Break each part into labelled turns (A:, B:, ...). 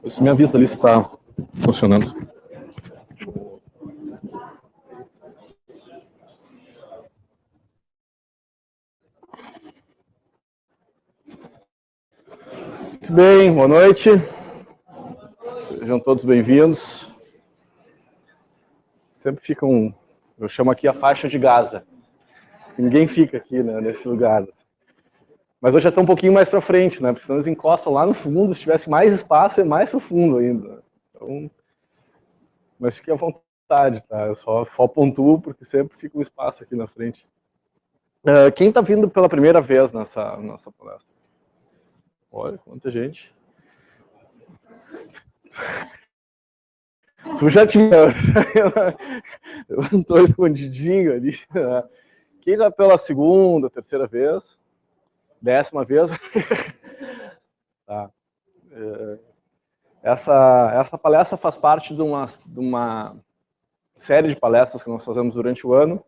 A: Você me avisa ali se está funcionando. Muito bem, boa noite. Sejam todos bem-vindos. Sempre fica eu chamo aqui a faixa de Gaza. Ninguém fica aqui, né, nesse lugar. Mas hoje já está um pouquinho mais para frente, né? Porque senão eles encostam lá no fundo, se tivesse mais espaço, é mais para o fundo ainda. Então, mas fique à vontade, tá? Eu só pontuo porque sempre fica um espaço aqui na frente. Quem está vindo pela primeira vez nessa palestra? Olha, quanta gente. Tu já tinha... Eu não estou escondidinho ali. Né? Quem já pela segunda, terceira vez? 10ª vez? Tá. Essa palestra faz parte de uma série de palestras que nós fazemos durante o ano,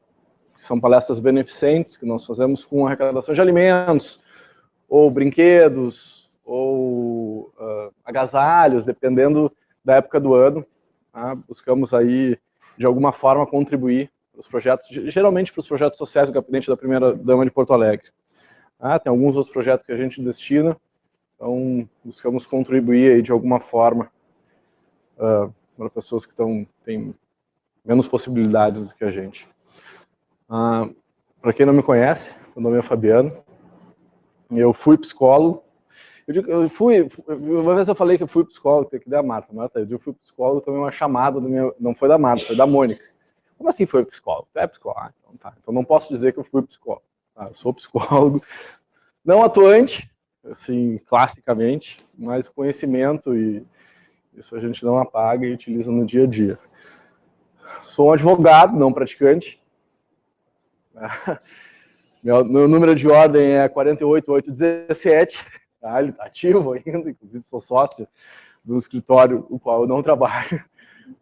A: que são palestras beneficentes, que nós fazemos com arrecadação de alimentos, ou brinquedos, ou agasalhos, dependendo da época do ano. Tá? Buscamos aí, de alguma forma, contribuir para os projetos, geralmente para os projetos sociais do Gabinete da Primeira-Dama de Porto Alegre. Tem alguns outros projetos que a gente destina, então buscamos contribuir aí de alguma forma para pessoas que têm menos possibilidades do que a gente. Para quem não me conhece, meu nome é Fabiano, eu fui psicólogo. Uma vez eu falei que eu fui psicólogo, tem que dar a Marta. Eu fui psicólogo, tomei uma chamada não foi da Marta, foi da Mônica. Como assim foi psicólogo? Tu é psicólogo? Então tá. Então não posso dizer que eu fui psicólogo. Eu sou psicólogo, não atuante, assim, classicamente, mas conhecimento, e isso a gente não apaga e utiliza no dia a dia. Sou um advogado, não praticante. Meu número de ordem é 48817. Ele está ativo ainda, inclusive sou sócio do escritório, o qual eu não trabalho,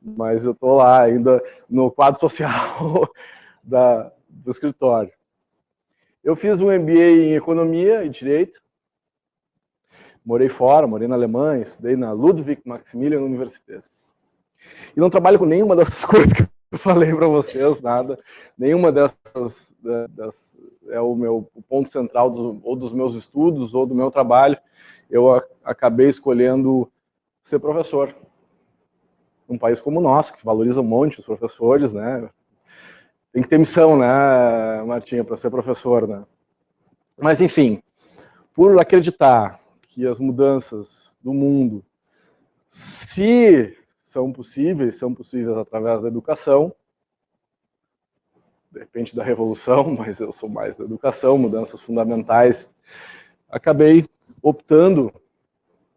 A: mas eu estou lá ainda no quadro social do escritório. Eu fiz um MBA em Economia e Direito, morei fora, morei na Alemanha, estudei na Ludwig Maximilian Universität. E não trabalho com nenhuma dessas coisas que eu falei para vocês, nada. Nenhuma dessas é o ponto central ou dos meus estudos ou do meu trabalho. Eu acabei escolhendo ser professor. Num país como o nosso, que valoriza um monte os professores, né? Tem que ter missão, né, Martinha, para ser professor, né? Mas, enfim, por acreditar que as mudanças do mundo, se são possíveis através da educação, de repente da revolução, mas eu sou mais da educação, mudanças fundamentais, acabei optando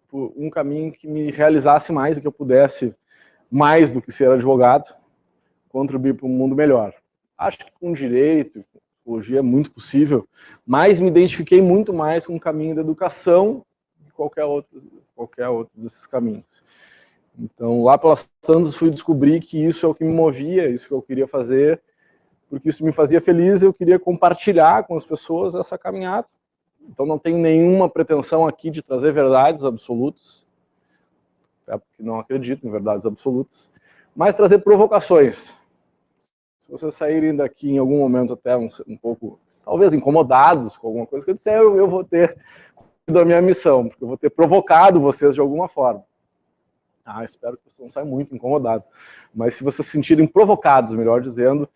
A: por um caminho que me realizasse mais e que eu pudesse, mais do que ser advogado, contribuir para um mundo melhor. Acho que com direito, com psicologia é muito possível, mas me identifiquei muito mais com o caminho da educação que qualquer outro desses caminhos. Então, lá pelas tantas, fui descobrir que isso é o que me movia, isso que eu queria fazer, porque isso me fazia feliz, eu queria compartilhar com as pessoas essa caminhada. Então não tenho nenhuma pretensão aqui de trazer verdades absolutas, até porque não acredito em verdades absolutas, mas trazer provocações. Se vocês saírem daqui em algum momento até um pouco, talvez incomodados com alguma coisa que eu disser, eu vou ter da minha missão, porque eu vou ter provocado vocês de alguma forma. Espero que vocês não saiam muito incomodados. Mas se vocês se sentirem provocados, melhor dizendo,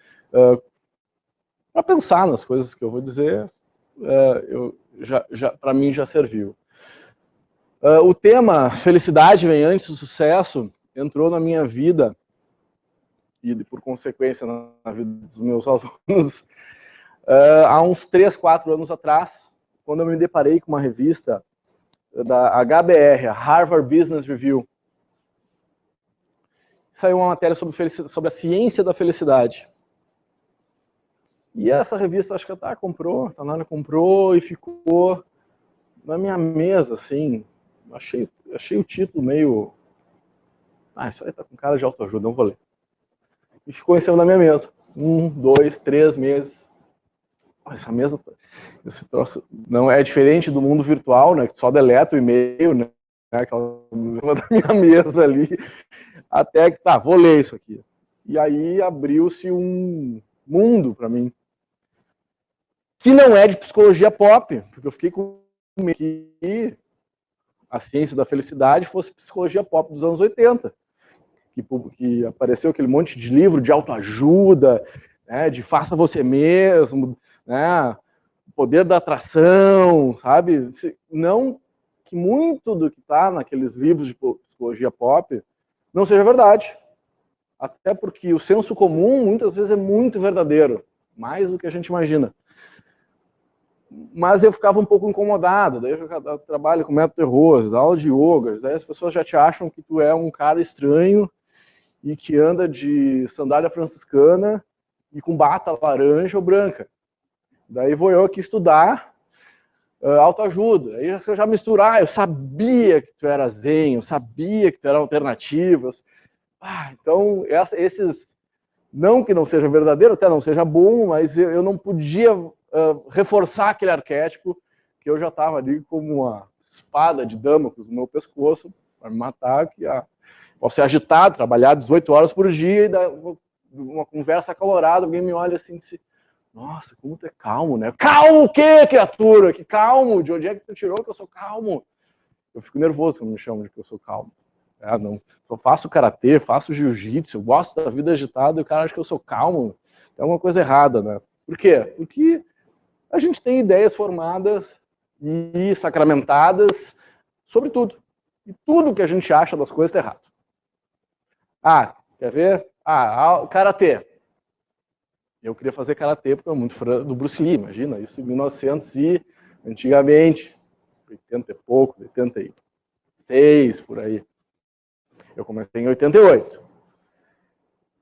A: para pensar nas coisas que eu vou dizer, para mim já serviu. O tema felicidade vem antes do sucesso entrou na minha vida e, por consequência, na vida dos meus alunos há uns 3, 4 anos atrás, quando eu me deparei com uma revista da HBR, a Harvard Business Review. Saiu uma matéria sobre a ciência da felicidade. E essa revista, acho que a Tanara comprou e ficou na minha mesa, assim. Achei o título meio... isso aí tá com cara de autoajuda, não vou ler. E ficou em cima da minha mesa. 1, 2, 3 meses. essa mesa, esse troço não é diferente do mundo virtual, né? Que só deleta o e-mail, né? Aquela da minha mesa ali, até que tá, vou ler isso aqui. E aí abriu-se um mundo para mim que não é de psicologia pop, porque eu fiquei com medo que a ciência da felicidade fosse psicologia pop dos anos 80, que apareceu aquele monte de livro de autoajuda, né, de faça você mesmo, né, poder da atração, sabe? Não que muito do que está naqueles livros de psicologia pop não seja verdade. Até porque o senso comum muitas vezes é muito verdadeiro, mais do que a gente imagina. Mas eu ficava um pouco incomodado, daí eu trabalho com método terror, aula de yoga, aí as pessoas já te acham que tu é um cara estranho e que anda de sandália franciscana e com bata laranja ou branca. Daí vou eu aqui estudar autoajuda. Aí eu já misturar, eu sabia que tu era zen, eu sabia que tu era alternativa. Então, esses, não que não seja verdadeiro, até não seja bom, mas eu não podia reforçar aquele arquétipo que eu já estava ali como uma espada de Damocles no meu pescoço para me matar, que posso ser agitado, trabalhar 18 horas por dia e dar uma conversa acalorada, alguém me olha assim e diz, nossa, como tu é calmo, né? Calmo o quê, criatura? Que calmo? De onde é que tu tirou que eu sou calmo? Eu fico nervoso quando me chamam de que eu sou calmo. Não, eu faço karatê, faço jiu-jitsu, eu gosto da vida agitada e o cara acha que eu sou calmo. É uma coisa errada, né? Por quê? Porque a gente tem ideias formadas e sacramentadas sobre tudo. E tudo que a gente acha das coisas está errado. Quer ver? Karatê. Eu queria fazer karatê porque eu muito fã do Bruce Lee, imagina, isso em 1900 e antigamente, 80 e pouco, 86, por aí. Eu comecei em 88.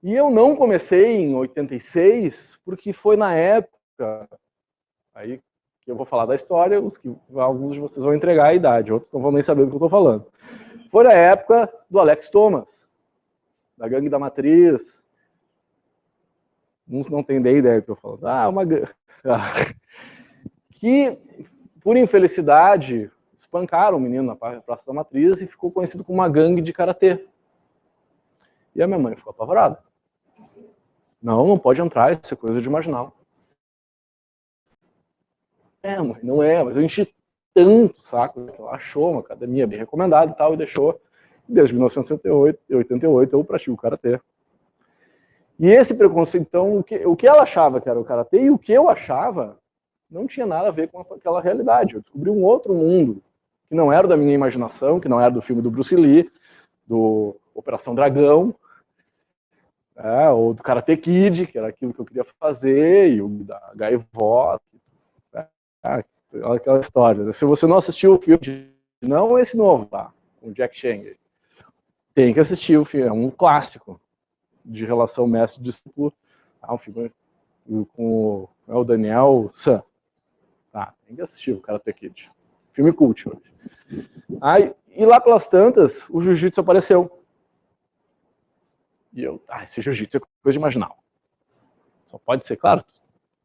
A: E eu não comecei em 86 porque foi na época, aí que eu vou falar da história, alguns de vocês vão entregar a idade, outros não vão nem saber do que eu estou falando. Foi na época do Alex Thomas, da Gangue da Matriz. Uns não têm nem ideia do que eu estou falando. Que, por infelicidade, espancaram o menino na Praça da Matriz e ficou conhecido como uma gangue de karatê. E a minha mãe ficou apavorada. Não pode entrar, isso é coisa de marginal. Mãe, não é, mas eu enchi tanto saco que ela achou uma academia bem recomendada e tal, e deixou. Desde 1988 eu pratico karatê. E esse preconceito, então, o que ela achava que era o karatê e o que eu achava não tinha nada a ver com aquela realidade. Eu descobri um outro mundo que não era da minha imaginação, que não era do filme do Bruce Lee, do Operação Dragão, ou do Karate Kid, que era aquilo que eu queria fazer, e o da Gaivota, aquela história. Se você não assistiu o filme, não esse novo, tá? Com o Jack Chang, tem que assistir o filme, é um clássico de relação mestre-discípulo, um filme com o Daniel San. Tem que assistir o Karate Kid. Filme cult hoje. E lá pelas tantas, o jiu-jitsu apareceu. E eu, esse jiu-jitsu é coisa de marginal. Só pode ser, claro,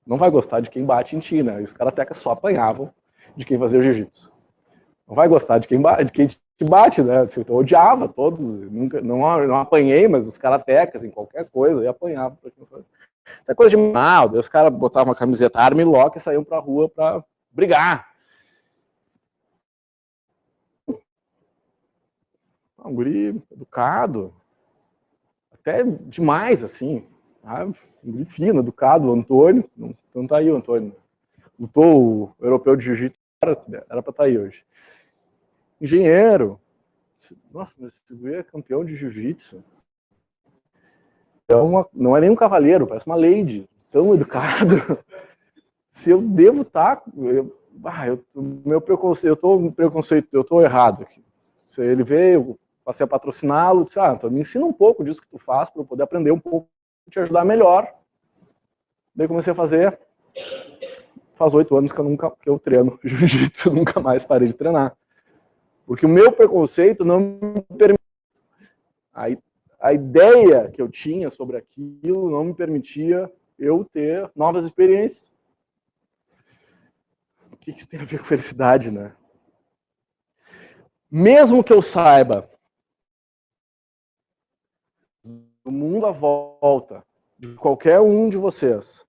A: não vai gostar de quem bate em ti, né? E os karatecas só apanhavam de quem fazia o jiu-jitsu. Não vai gostar de quem te bate, né? Eu odiava todos, nunca, não apanhei, mas os karatecas, em qualquer coisa, eu apanhava pra quem fazia. Isso é coisa de mal, os caras botavam uma camiseta arma e lock e saíam pra rua pra brigar. Um guri educado, até demais, assim, um guri fino, educado, o Antônio, não tá aí o Antônio, lutou o europeu de jiu-jitsu, era pra estar aí hoje. Engenheiro, nossa, mas esse guri é campeão de jiu-jitsu. Não é nem um cavaleiro, parece uma lady, tão educado. Se eu devo estar, meu preconceito, eu tô errado aqui. Se ele veio, passei a patrociná-lo, disse, então me ensina um pouco disso que tu faz para eu poder aprender um pouco, te ajudar melhor. Daí comecei a fazer. Faz 8 anos que eu treino jiu-jitsu, nunca mais parei de treinar. Porque o meu preconceito não me permite. A ideia que eu tinha sobre aquilo não me permitia eu ter novas experiências. que isso tem a ver com felicidade, né? Mesmo que eu saiba do mundo à volta de qualquer um de vocês,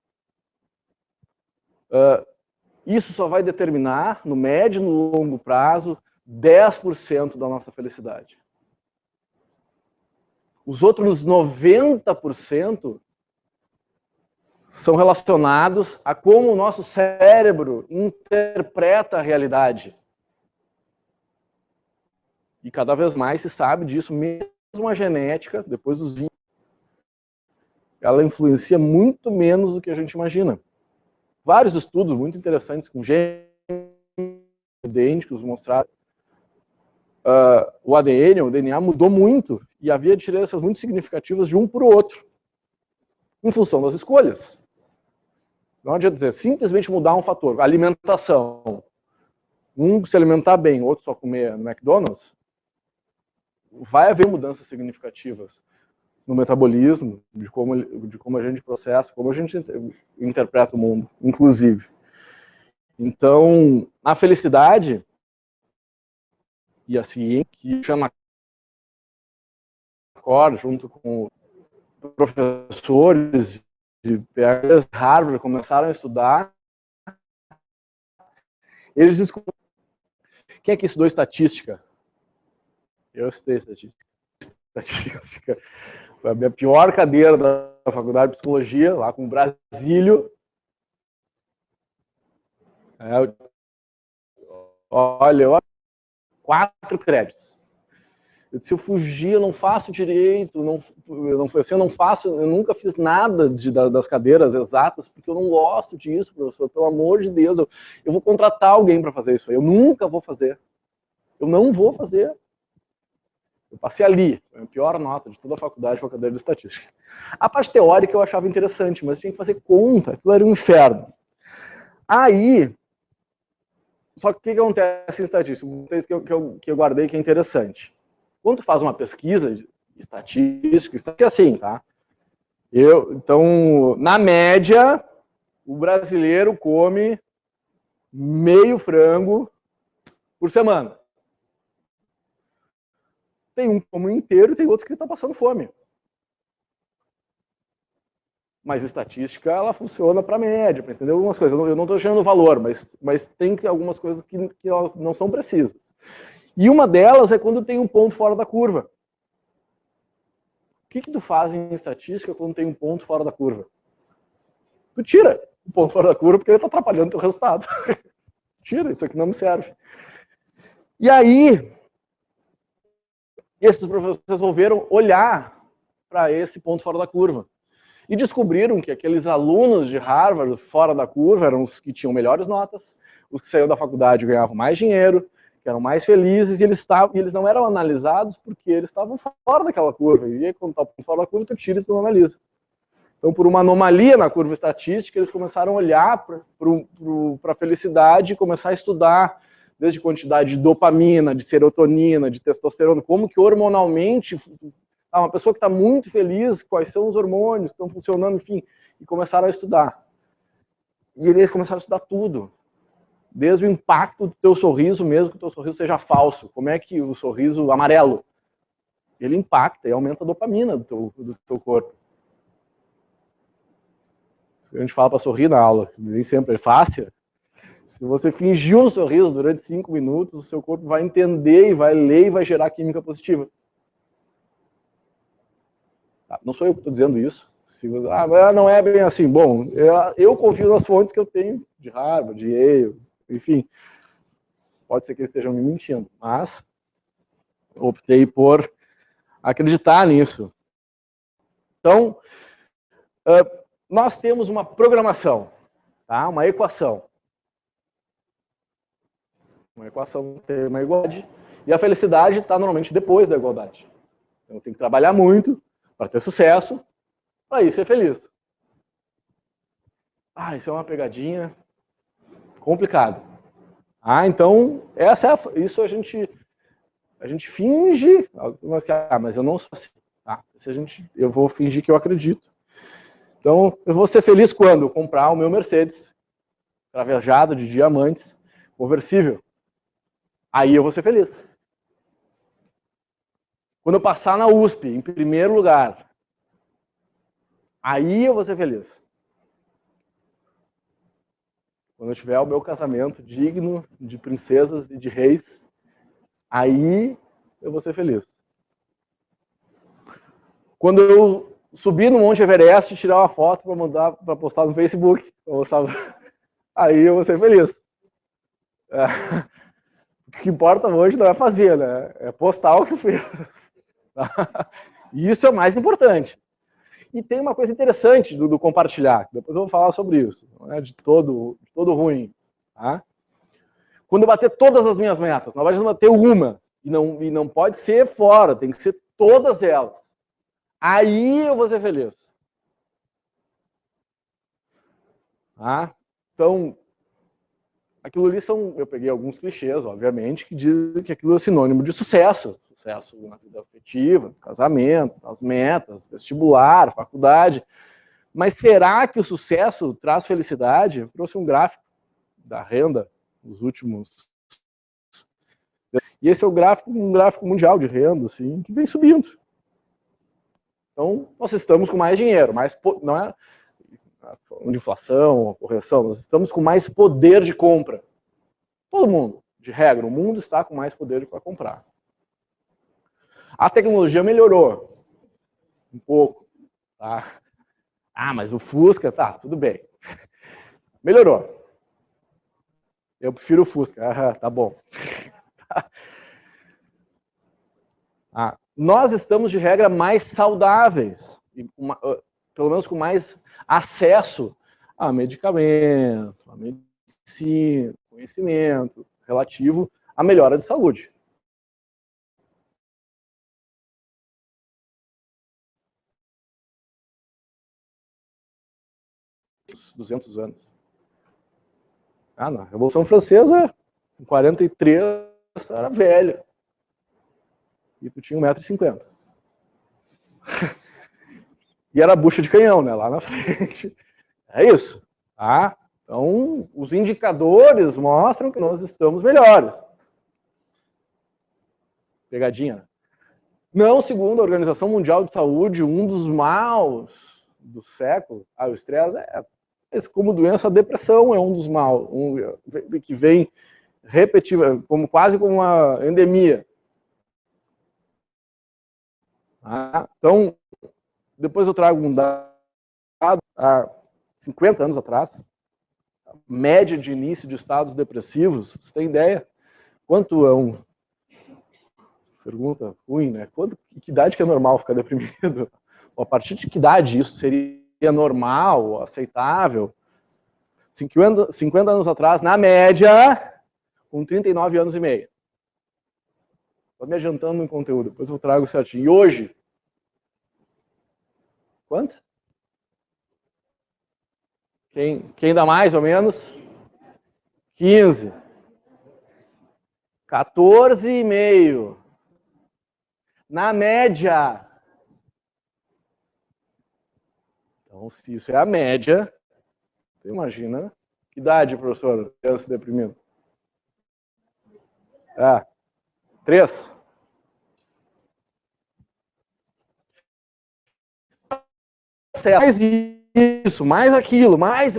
A: isso só vai determinar, no médio e no longo prazo, 10% da nossa felicidade. Os outros 90% são relacionados a como o nosso cérebro interpreta a realidade. E cada vez mais se sabe disso, mesmo a genética, depois dos 20, ela influencia muito menos do que a gente imagina. Vários estudos muito interessantes com genes idênticos mostraram o ADN, o DNA mudou muito e havia diferenças muito significativas de um para o outro, em função das escolhas. Não adianta dizer, simplesmente mudar um fator, alimentação. Um se alimentar bem, outro só comer no McDonald's, vai haver mudanças significativas no metabolismo, de como a gente processa, como a gente interpreta o mundo, inclusive. Então, a felicidade e a ciência, que chama Cor, junto com professores de Harvard, começaram a estudar, eles descobriram. Quem é que estudou estatística? Eu estudei estatística. Foi a minha pior cadeira da faculdade de psicologia, lá com o Brasílio. Olha, 4 créditos. Se eu fugir, eu não faço direito, eu nunca fiz nada das cadeiras exatas, porque eu não gosto disso, professor, pelo amor de Deus, eu vou contratar alguém para fazer isso aí, eu nunca vou fazer. Eu não vou fazer. Eu passei ali, foi a pior nota de toda a faculdade, foi a cadeira de estatística. A parte teórica eu achava interessante, mas tinha que fazer conta, aquilo era um inferno. Aí, só que o que acontece em estatística? Que eu guardei que é interessante. Quando tu faz uma pesquisa de estatística, isso aqui é assim, tá? Então, na média, o brasileiro come meio frango por semana. Tem um que come inteiro e tem outro que está passando fome. Mas estatística, ela funciona para média, para entender algumas coisas. Eu não estou achando valor, mas tem algumas coisas que elas não são precisas. E uma delas é quando tem um ponto fora da curva. O que tu faz em estatística quando tem um ponto fora da curva? Tu tira o ponto fora da curva porque ele está atrapalhando o teu resultado. Tira, isso aqui não me serve. E aí, esses professores resolveram olhar para esse ponto fora da curva. E descobriram que aqueles alunos de Harvard fora da curva eram os que tinham melhores notas, os que saíram da faculdade ganhavam mais dinheiro, que eram mais felizes, e eles não eram analisados porque eles estavam fora daquela curva. E aí, quando está fora da curva, tu tira e tu analisa. Então, por uma anomalia na curva estatística, eles começaram a olhar para a felicidade e começar a estudar desde quantidade de dopamina, de serotonina, de testosterona, como que hormonalmente, uma pessoa que está muito feliz, quais são os hormônios que estão funcionando, enfim, e começaram a estudar. E eles começaram a estudar tudo. Desde o impacto do teu sorriso, mesmo que o teu sorriso seja falso. Como é que o sorriso amarelo, ele impacta e aumenta a dopamina do teu corpo. A gente fala para sorrir na aula, nem sempre é fácil. Se você fingir um sorriso durante 5 minutos, o seu corpo vai entender e vai ler e vai gerar química positiva. Não sou eu que estou dizendo isso. Não é bem assim. Bom, eu confio nas fontes que eu tenho de Harvard, de Yale, enfim. Pode ser que eles estejam me mentindo, mas optei por acreditar nisso. Então, nós temos uma programação, tá? Uma equação. Uma equação tem uma igualdade, e a felicidade está normalmente depois da igualdade. Então, eu tenho que trabalhar muito para ter sucesso, para ir ser feliz. Isso é uma pegadinha complicado. Então, isso a gente finge, mas eu não sou assim. Tá? Eu vou fingir que eu acredito. Então, eu vou ser feliz quando eu comprar o meu Mercedes, cravejado de diamantes, conversível. Aí eu vou ser feliz. Quando eu passar na USP, em primeiro lugar, aí eu vou ser feliz. Quando eu tiver o meu casamento digno de princesas e de reis, aí eu vou ser feliz. Quando eu subir no Monte Everest e tirar uma foto para mandar para postar no Facebook, aí eu vou ser feliz. O que importa hoje não é fazer, né? É postar o que eu fiz. E isso é o mais importante. E tem uma coisa interessante do compartilhar, depois eu vou falar sobre isso, não é de todo ruim. Tá? Quando eu bater todas as minhas metas, não vai bater uma, e não pode ser fora, tem que ser todas elas. Aí eu vou ser feliz. Tá? Então, aquilo ali eu peguei alguns clichês, obviamente, que dizem que aquilo é sinônimo de sucesso. Sucesso na vida afetiva, casamento, nas metas, vestibular, faculdade. Mas será que o sucesso traz felicidade? Eu trouxe um gráfico da renda nos últimos... E esse é um gráfico mundial de renda, assim, que vem subindo. Então, nós estamos com mais dinheiro, não é de inflação, correção, nós estamos com mais poder de compra. Todo mundo, de regra, o mundo está com mais poder para comprar. A tecnologia melhorou um pouco. Tá? Ah, mas o Fusca, tá, tudo bem. Melhorou. Eu prefiro o Fusca, tá bom. Nós estamos, de regra, mais saudáveis, pelo menos com mais acesso a medicamento, a medicina, conhecimento relativo à melhora de saúde. Os 200 anos. Na Revolução Francesa, em 43, era velho. E tu tinha 1,50 m. E era bucha de canhão, né? Lá na frente. É isso. Tá? Então, os indicadores mostram que nós estamos melhores. Pegadinha, né? Não, segundo a Organização Mundial de Saúde, um dos maus do século, o estresse como doença, a depressão é um dos maus, que vem repetitiva, quase como uma endemia. Então, depois eu trago um dado, há 50 anos atrás, a média de início de estados depressivos, você tem ideia? Quanto é um... Pergunta ruim, né? Que idade que é normal ficar deprimido? A partir de que idade isso seria normal, aceitável? 50 anos atrás, na média, com 39 anos e meio. Estou me adiantando no conteúdo, depois eu trago certinho. E hoje? Quanto? Quem dá mais ou menos? 15. 14,5. Na média. Então, se isso é a média, você imagina que idade, professor, criança deprimida? 3. Mais isso, mais aquilo, mais,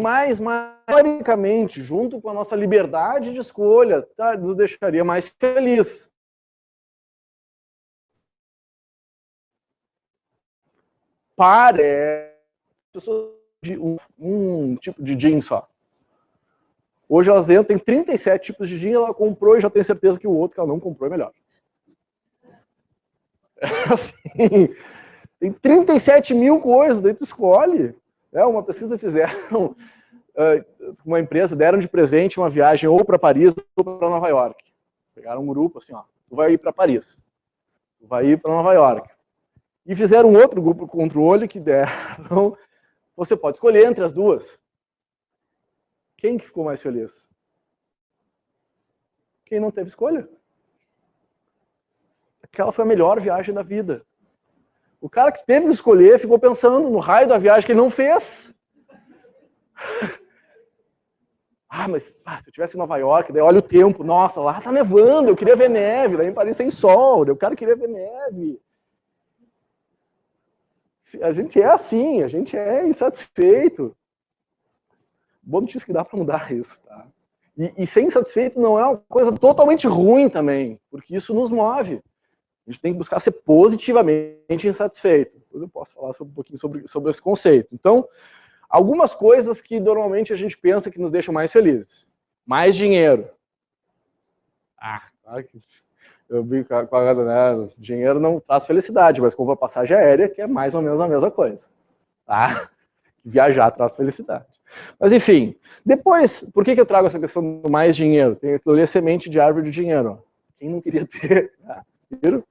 A: teoricamente, junto com a nossa liberdade de escolha, tá, nos deixaria mais feliz. Para pessoas de um tipo de jeans só. Hoje elas entram, tem 37 tipos de jeans, ela comprou e já tem certeza que o outro que ela não comprou é melhor. Assim, tem 37 mil coisas, daí tu escolhe. Uma pesquisa fizeram, uma empresa, deram de presente uma viagem ou para Paris ou para Nova York. Pegaram um grupo assim, tu vai ir para Paris, tu vai ir para Nova York. E fizeram um outro grupo controle que deram, você pode escolher entre as duas. Quem que ficou mais feliz? Quem não teve escolha. Aquela foi a melhor viagem da vida. O cara que teve que escolher ficou pensando no raio da viagem que ele não fez. Mas se eu estivesse em Nova York, daí olha o tempo, nossa, lá tá nevando, eu queria ver neve, lá em Paris tem sol, eu queria ver neve. A gente é assim, a gente é insatisfeito. Boa notícia que dá para mudar isso, tá? E ser insatisfeito não é uma coisa totalmente ruim também, porque isso nos move. A gente tem que buscar ser positivamente insatisfeito. Depois eu posso falar um pouquinho sobre esse conceito. Então, algumas coisas que normalmente a gente pensa que nos deixam mais felizes. Mais dinheiro. Eu vi com a né? Dinheiro não traz felicidade, mas compra passagem aérea, que é mais ou menos a mesma coisa. Tá? Viajar traz felicidade. Mas enfim, depois, por que eu trago essa questão do mais dinheiro? Tem aquilo ali, semente de árvore de dinheiro. Quem não queria ter? Viram?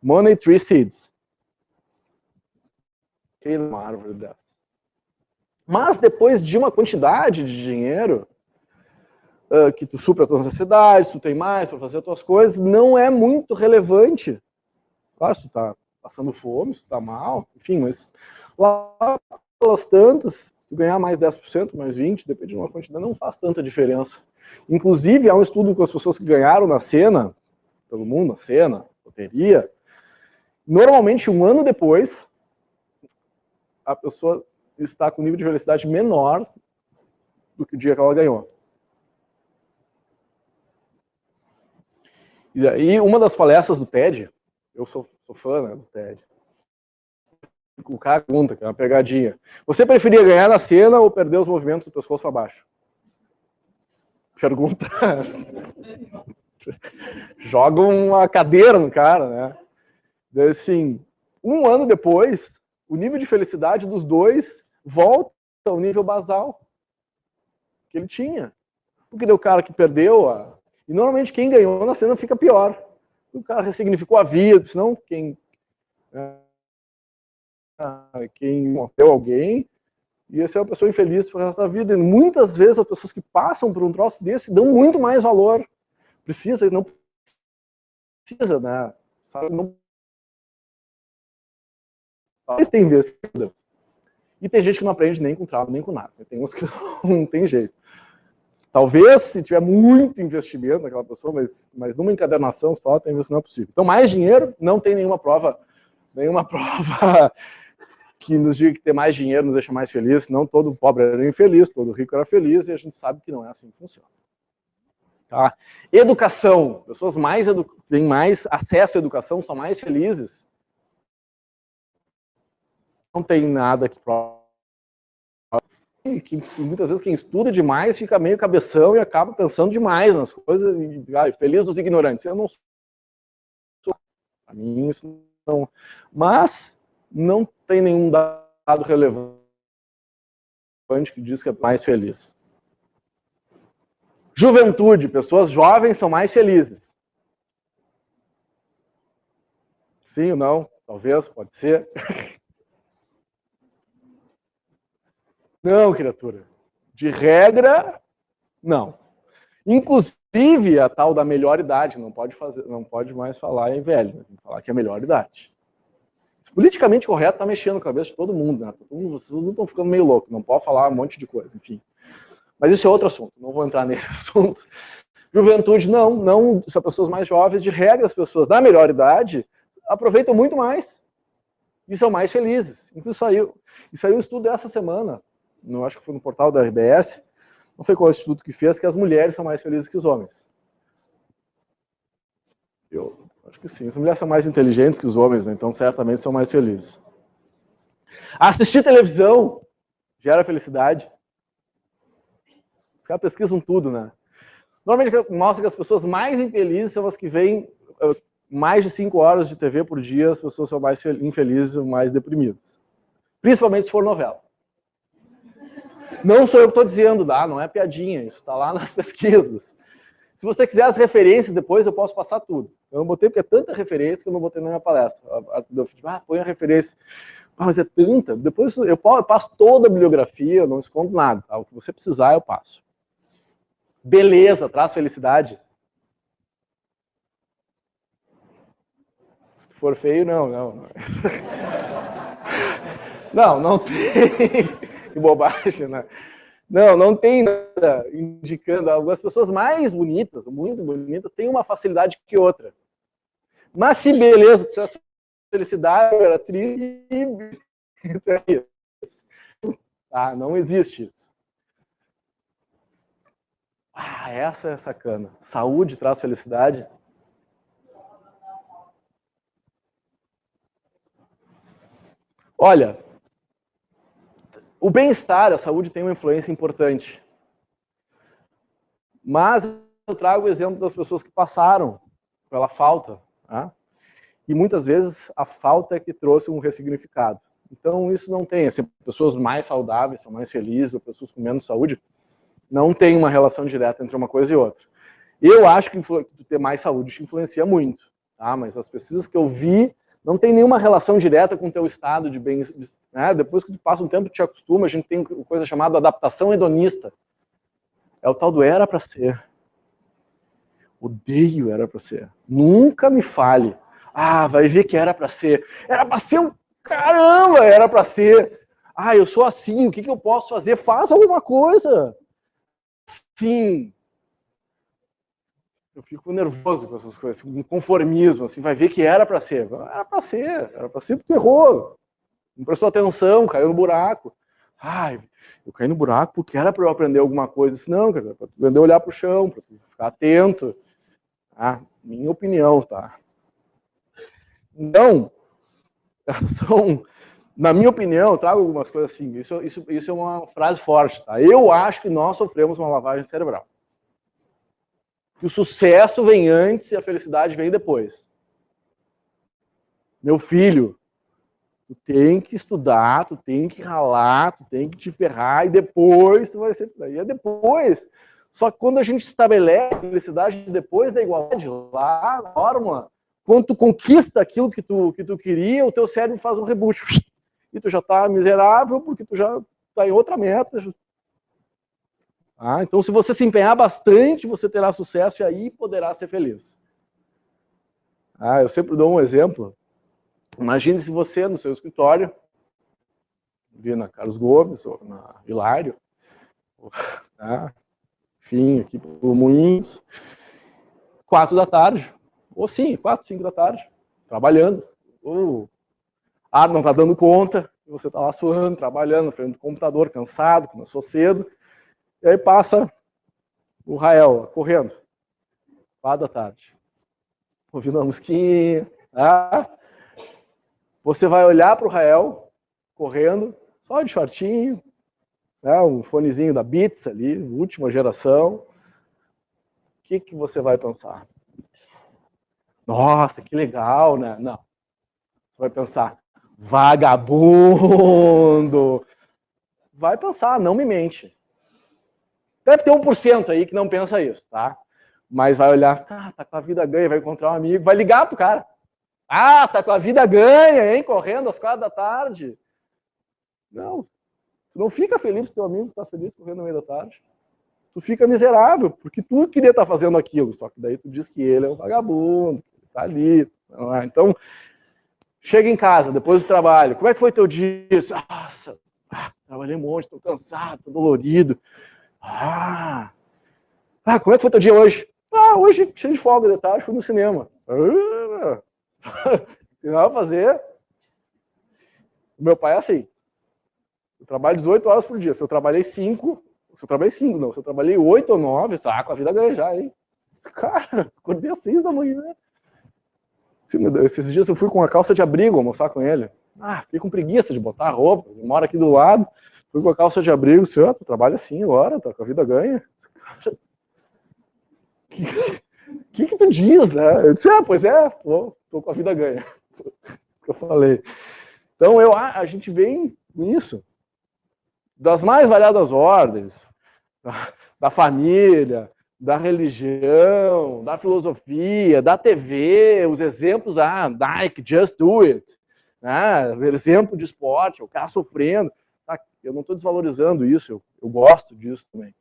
A: Money Tree Seeds. Quem não uma árvore dessa? Mas depois de uma quantidade de dinheiro, que tu supra as tuas necessidades, tu tem mais para fazer as tuas coisas, não é muito relevante. Claro, se tu tá passando fome, se tu tá mal, enfim, mas lá pelas tantas, se tu ganhar mais 10%, mais 20%, depende de uma quantidade, não faz tanta diferença. Inclusive, há um estudo com as pessoas que ganharam na cena, pelo mundo, na cena, loteria, normalmente um ano depois, a pessoa está com nível de felicidade menor do que o dia que ela ganhou. E aí, uma das palestras do TED, eu sou fã, né, do TED, o cara pergunta, que é uma pegadinha. Você preferia ganhar na cena ou perder os movimentos do pescoço para baixo? Pergunta. Joga uma cadeira no cara, né? Daí, assim, um ano depois, o nível de felicidade dos dois volta ao nível basal que ele tinha. Porque deu o cara que perdeu E normalmente quem ganhou na cena fica pior. O cara ressignificou a vida, senão quem morreu alguém ia ser uma pessoa infeliz pro resto da vida. E muitas vezes as pessoas que passam por um troço desse dão muito mais valor. Não precisa, né? Sabe? Não tem vez. E tem gente que não aprende nem com trauma, nem com nada. Tem uns que não tem jeito. Talvez, se tiver muito investimento naquela pessoa, mas numa encadernação só, tem isso não é possível. Então, mais dinheiro, não tem nenhuma prova que nos diga que ter mais dinheiro nos deixa mais feliz. Não, todo pobre era infeliz, todo rico era feliz, e a gente sabe que não é assim que funciona. Tá? Educação. Pessoas têm mais acesso à educação, são mais felizes. Não tem nada que prova. Que muitas vezes quem estuda demais fica meio cabeção e acaba pensando demais nas coisas. Feliz dos ignorantes. Eu não sou. Para mim, isso não. Mas não tem nenhum dado relevante que diz que é mais feliz. Juventude. Pessoas jovens são mais felizes. Sim ou não? Talvez, pode ser. Não, criatura. De regra, não. Inclusive, a tal da melhor idade, não pode mais falar em velho, né? Tem que falar que é a melhor idade. Isso, politicamente correto, tá mexendo com a cabeça de todo mundo, né? Vocês não estão ficando meio louco, não pode falar um monte de coisa, enfim. Mas isso é outro assunto, não vou entrar nesse assunto. Juventude, não, são pessoas mais jovens, de regra, as pessoas da melhor idade aproveitam muito mais e são mais felizes. Isso saiu um estudo dessa semana, acho que foi no portal da RBS, não sei qual é o instituto que fez, que as mulheres são mais felizes que os homens. Eu acho que sim. As mulheres são mais inteligentes que os homens, né? Então certamente são mais felizes. Assistir televisão gera felicidade. Os caras pesquisam tudo, né? Normalmente mostra que as pessoas mais infelizes são as que veem mais de 5 horas de TV por dia, as pessoas são mais infelizes, mais deprimidas. Principalmente se for novela. Não sou eu que estou dizendo, não é piadinha, isso está lá nas pesquisas. Se você quiser as referências depois, eu posso passar tudo. Eu não botei porque é tanta referência que eu não botei na minha palestra. Põe a referência. Mas é tanta. Depois eu passo toda a bibliografia, eu não escondo nada. Tá? O que você precisar, eu passo. Beleza, traz felicidade. Se for feio, não. Não tem. Que bobagem, né? Não tem nada indicando. Algumas pessoas mais bonitas, muito bonitas, têm uma facilidade que outra. Mas se beleza, se felicidade era triste, ah, não existe isso. Ah, essa é sacana. Saúde traz felicidade. Olha, o bem-estar, a saúde tem uma influência importante. Mas eu trago o exemplo das pessoas que passaram pela falta, tá? E muitas vezes a falta é que trouxe um ressignificado. Então isso não tem, assim, pessoas mais saudáveis são mais felizes, ou pessoas com menos saúde, não tem uma relação direta entre uma coisa e outra. Eu acho que ter mais saúde te influencia muito, tá? Mas as pesquisas que eu vi não tem nenhuma relação direta com o teu estado de bem, né? Depois que tu passa um tempo, tu te acostuma, a gente tem coisa chamada adaptação hedonista. É o tal do era pra ser. Odeio era pra ser. Nunca me fale. Ah, vai ver que era pra ser. Era pra ser um caramba, era pra ser. Ah, eu sou assim, o que eu posso fazer? Faz alguma coisa. Sim. Eu fico nervoso com essas coisas, com conformismo, assim, vai ver que era pra ser. Era pra ser porque tu errou. Não prestou atenção, caiu no buraco. Ai, eu caí no buraco porque era para eu aprender alguma coisa. Disse, não, cara, para tu aprender a olhar para o chão, para tu ficar atento. Ah, minha opinião, tá? Então, na minha opinião, eu trago algumas coisas assim. Isso é uma frase forte, tá? Eu acho que nós sofremos uma lavagem cerebral. Que o sucesso vem antes e a felicidade vem depois. Meu filho, tu tem que estudar, tu tem que ralar, tu tem que te ferrar e depois tu vai ser... E é depois. Só que quando a gente estabelece a felicidade depois da igualdade, lá na norma, quando tu conquista aquilo que tu queria, o teu cérebro faz um reboot. E tu já tá miserável porque tu já tá em outra meta. Ah, então se você se empenhar bastante, você terá sucesso e aí poderá ser feliz. Ah, eu sempre dou um exemplo. Imagine se você, no seu escritório, ali na Carlos Gomes, ou na Hilário, tá? Enfim, aqui pro Moinhos, 4 da tarde, ou sim, 4, 5 da tarde, trabalhando. O ar não tá dando conta, você tá lá suando, trabalhando, na frente do computador, cansado, começou cedo, e aí passa o Rael, correndo, 4 da tarde, ouvindo uma musiquinha, tá? Você vai olhar para o Rael, correndo, só de shortinho, né, um fonezinho da Beats ali, última geração. O que você vai pensar? Nossa, que legal, né? Não. Você vai pensar, vagabundo. Vai pensar, não me mente. Deve ter 1% aí que não pensa isso, tá? Mas vai olhar, tá com a vida ganha, vai encontrar um amigo, vai ligar pro cara. Ah, tá com a vida ganha, hein? Correndo às 4 da tarde. Não, tu não fica feliz que teu amigo tá feliz correndo no meio da tarde. Tu fica miserável, porque tu queria estar fazendo aquilo, só que daí tu diz que ele é um vagabundo, que tá ali. Então, chega em casa, depois do trabalho, como é que foi teu dia? Nossa, trabalhei um monte, tô cansado, tô dolorido. Como é que foi teu dia hoje? Hoje, cheio de folga de tarde, fui no cinema. Tem nada a fazer. O meu pai é assim. Eu trabalho 18 horas por dia. Se eu trabalhei 5, se eu trabalhei 8 ou 9, saco, a vida ganha já, hein? Cara, acordei às 6 da manhã. Esses dias eu fui com a calça de abrigo almoçar com ele. Fiquei com preguiça de botar a roupa. Ele mora aqui do lado. Fui com a calça de abrigo. Tu trabalha assim agora, tá com a vida ganha. Cara, que tu diz, né? Eu disse, pois é, tô com a vida ganha. Isso que eu falei. Então, a gente vem nisso. Das mais variadas ordens, da família, da religião, da filosofia, da TV, os exemplos, Nike, Just Do It, né? Exemplo de esporte, o cara sofrendo. Eu não estou desvalorizando isso, eu gosto disso também.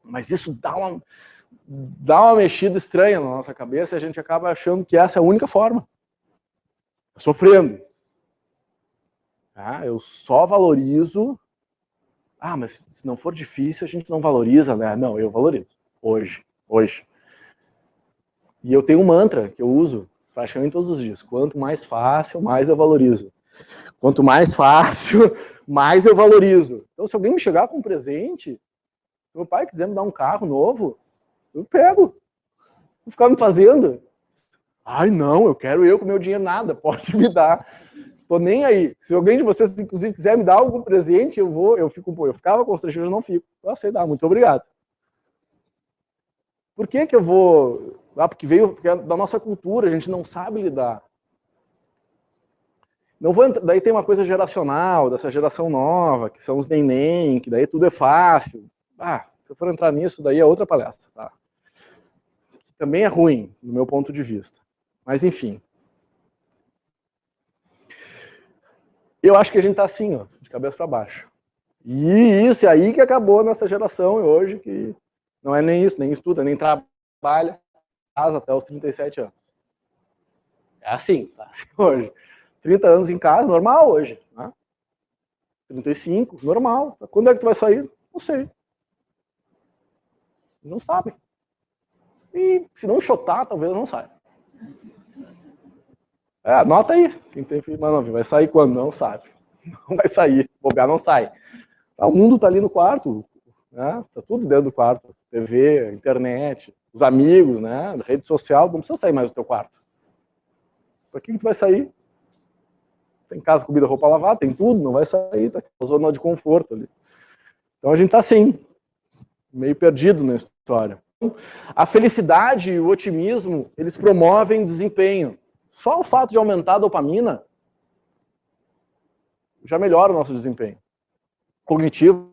A: Mas isso dá uma mexida estranha na nossa cabeça e a gente acaba achando que essa é a única forma. Sofrendo. Eu só valorizo Ah, mas se não for difícil, a gente não valoriza, né? Não, eu valorizo. Hoje. E eu tenho um mantra que eu uso praticamente todos os dias. Quanto mais fácil, mais eu valorizo. Quanto mais fácil, mais eu valorizo. Então, se alguém me chegar com um presente, se meu pai quiser me dar um carro novo, eu pego. Vou ficar me fazendo. Ai, não, eu quero eu com meu dinheiro, nada, pode me dar. Tô nem aí. Se alguém de vocês, inclusive, quiser me dar algum presente, eu ficava constrangido, eu não fico. Eu aceito, muito obrigado. Por que eu vou... porque porque é da nossa cultura, a gente não sabe lidar. Não vou entrar, daí tem uma coisa geracional, dessa geração nova, que são os neném, que daí tudo é fácil. Se eu for entrar nisso, daí é outra palestra, tá? Também é ruim, do meu ponto de vista. Mas, enfim. Eu acho que a gente tá assim, ó, de cabeça para baixo. E isso é aí que acabou nessa geração hoje, que não é nem isso, nem estuda, nem trabalha, casa até os 37 anos. É assim, tá? Hoje. 30 anos em casa, normal hoje, né? 35, normal. Quando é que tu vai sair? Não sei. Não sabe. E se não chotar, talvez não saia. Anota aí. Quem tem filho, mas não, vai sair quando? Não sabe. Não vai sair. Bobear não sai. O mundo tá ali no quarto, né? Tá tudo dentro do quarto. TV, internet, os amigos, né? Rede social, não precisa sair mais do teu quarto. Pra que tu vai sair? Tem casa, comida, roupa lavada, tem tudo, não vai sair, tá na zona de conforto ali. Então a gente tá assim, meio perdido na história. A felicidade e o otimismo, eles promovem desempenho. Só o fato de aumentar a dopamina já melhora o nosso desempenho. Cognitivo,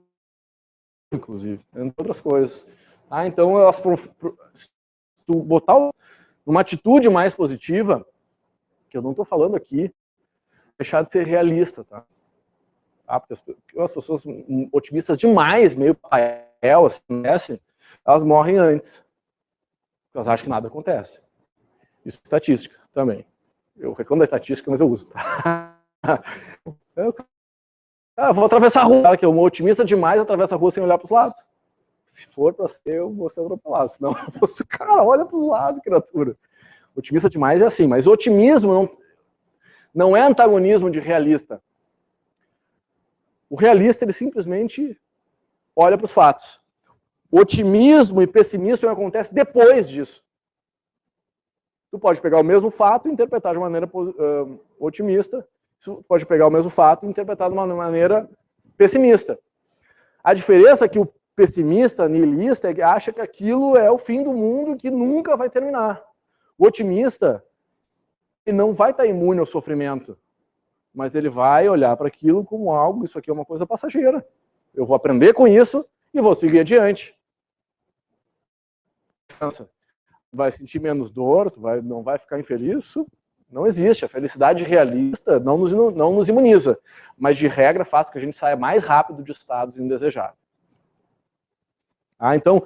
A: inclusive, entre outras coisas. Então, se tu botar uma atitude mais positiva, que eu não estou falando aqui, deixar de ser realista, tá? Porque as pessoas otimistas demais, meio pael, assim, elas morrem antes. Elas acham que nada acontece. Isso é estatística também. Eu reclamo da estatística, mas eu uso. Tá? Eu vou atravessar a rua, que é um otimista demais, atravessa a rua sem olhar para os lados. Se for para ser, eu vou ser atropelado. Senão, cara, olha para os lados, criatura. Otimista demais é assim, mas o otimismo não é antagonismo de realista. O realista, ele simplesmente olha para os fatos. O otimismo e pessimismo acontece depois disso. Tu pode pegar o mesmo fato e interpretar de maneira otimista, tu pode pegar o mesmo fato e interpretar de uma maneira pessimista. A diferença é que o pessimista, nihilista, acha que aquilo é o fim do mundo que nunca vai terminar. O otimista, ele não vai estar imune ao sofrimento, mas ele vai olhar para aquilo como algo, isso aqui é uma coisa passageira. Eu vou aprender com isso e vou seguir adiante. Vai sentir menos dor, não vai ficar infeliz, isso não existe. A felicidade realista não nos imuniza, mas de regra faz com que a gente saia mais rápido de estados indesejáveis. Então,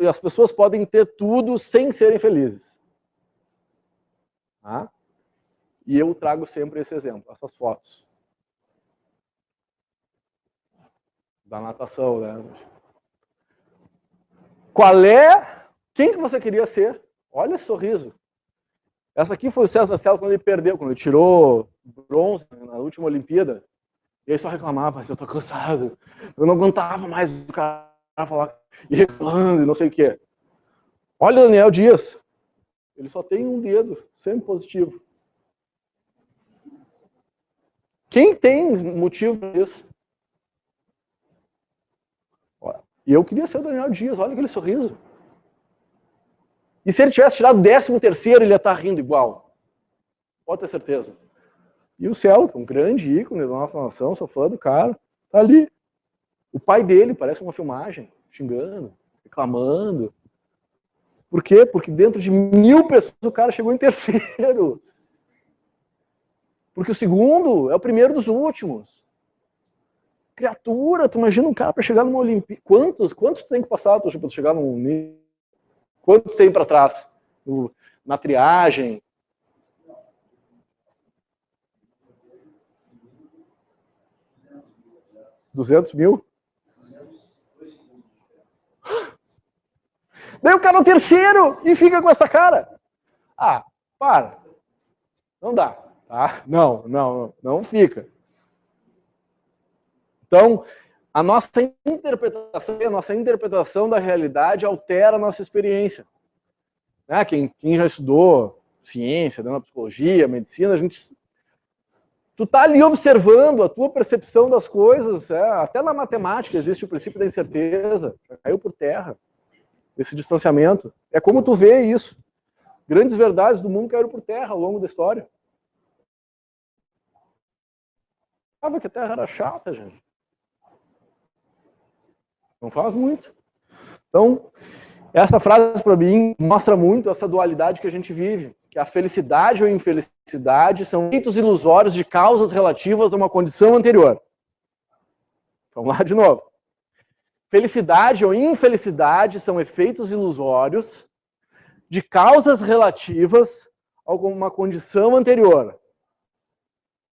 A: as pessoas podem ter tudo sem serem felizes. E eu trago sempre esse exemplo, essas fotos. Da natação, né? Quem que você queria ser? Olha esse sorriso. Essa aqui foi o César Cielo quando ele perdeu, quando ele tirou bronze na última Olimpíada. E aí só reclamava, mas eu tô cansado. Eu não aguentava mais o cara falar e reclamando e não sei o quê. Olha o Daniel Dias. Ele só tem um dedo, sempre positivo. Quem tem motivo para isso? E eu queria ser o Daniel Dias, olha aquele sorriso. E se ele tivesse tirado o 13º, ele ia estar rindo igual. Pode ter certeza. E o Cielo, que é um grande ícone da nossa nação, sou fã do cara, tá ali. O pai dele parece uma filmagem, xingando, reclamando. Por quê? Porque dentro de 1000 pessoas o cara chegou em terceiro. Porque o segundo é o primeiro dos últimos. Criatura, tu imagina um cara para chegar numa Olimpíada. Quantos tem que passar para chegar num nível? Quantos tem para trás? Na triagem? 200 mil? Daí o cara é o terceiro e fica com essa cara. Ah, para. Não dá. Tá? Não fica. Então, a nossa interpretação da realidade altera a nossa experiência. Né? Quem já estudou ciência, psicologia, medicina, tu tá ali observando a tua percepção das coisas, até na matemática existe o princípio da incerteza, já caiu por terra, esse distanciamento. É como tu vê isso. Grandes verdades do mundo caíram por terra ao longo da história. Ah, que a terra era chata, gente. Não faz muito. Então, essa frase para mim mostra muito essa dualidade que a gente vive, que a felicidade ou infelicidade são efeitos ilusórios de causas relativas a uma condição anterior. Vamos lá de novo. Felicidade ou infelicidade são efeitos ilusórios de causas relativas a uma condição anterior.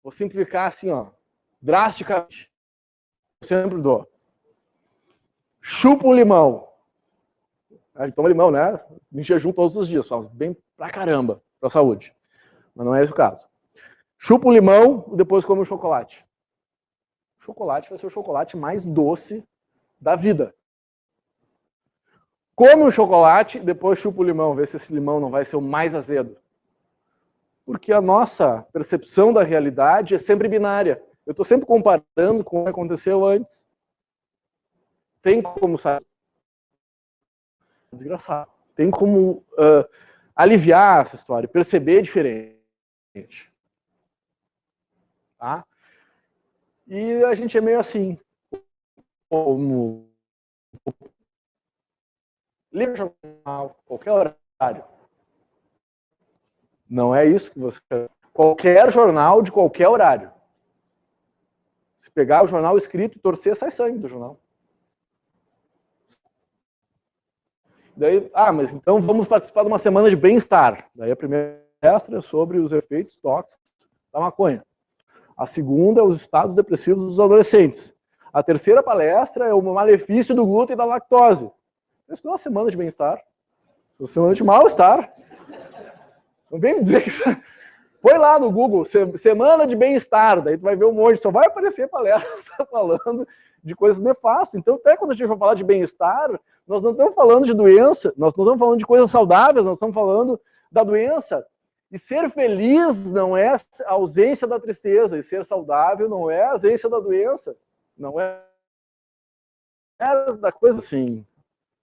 A: Vou simplificar assim, drasticamente. Eu sempre dou. Chupa um limão. A gente toma limão, né? Em jejum todos os dias, faz bem pra caramba pra saúde. Mas não é esse o caso. Chupa um limão e depois come um chocolate. O chocolate vai ser o chocolate mais doce da vida. Come o chocolate, depois chupa o limão, vê se esse limão não vai ser o mais azedo. Porque a nossa percepção da realidade é sempre binária. Eu estou sempre comparando com o que aconteceu antes. Tem como saber? Desgraçado. Tem como aliviar essa história, perceber diferente. Tá? E a gente é meio assim. Como liga o jornal, qualquer horário. Não é isso que você quer. Qualquer jornal de qualquer horário. Se pegar o jornal escrito e torcer, sai sangue do jornal. Daí, mas então vamos participar de uma semana de bem-estar. Daí a primeira palestra é sobre os efeitos tóxicos da maconha. A segunda é os estados depressivos dos adolescentes. A terceira palestra é o malefício do glúten e da lactose. Isso não é uma semana de bem-estar. É uma semana de mal-estar. Não vem me dizer que... Põe lá no Google, semana de bem-estar, daí tu vai ver um monte, só vai aparecer palestra falando de coisas nefastas. Então, até quando a gente for falar de bem-estar, nós não estamos falando de doença, nós não estamos falando de coisas saudáveis, nós estamos falando da doença. E ser feliz não é a ausência da tristeza, e ser saudável não é a ausência da doença. Não é da coisa assim.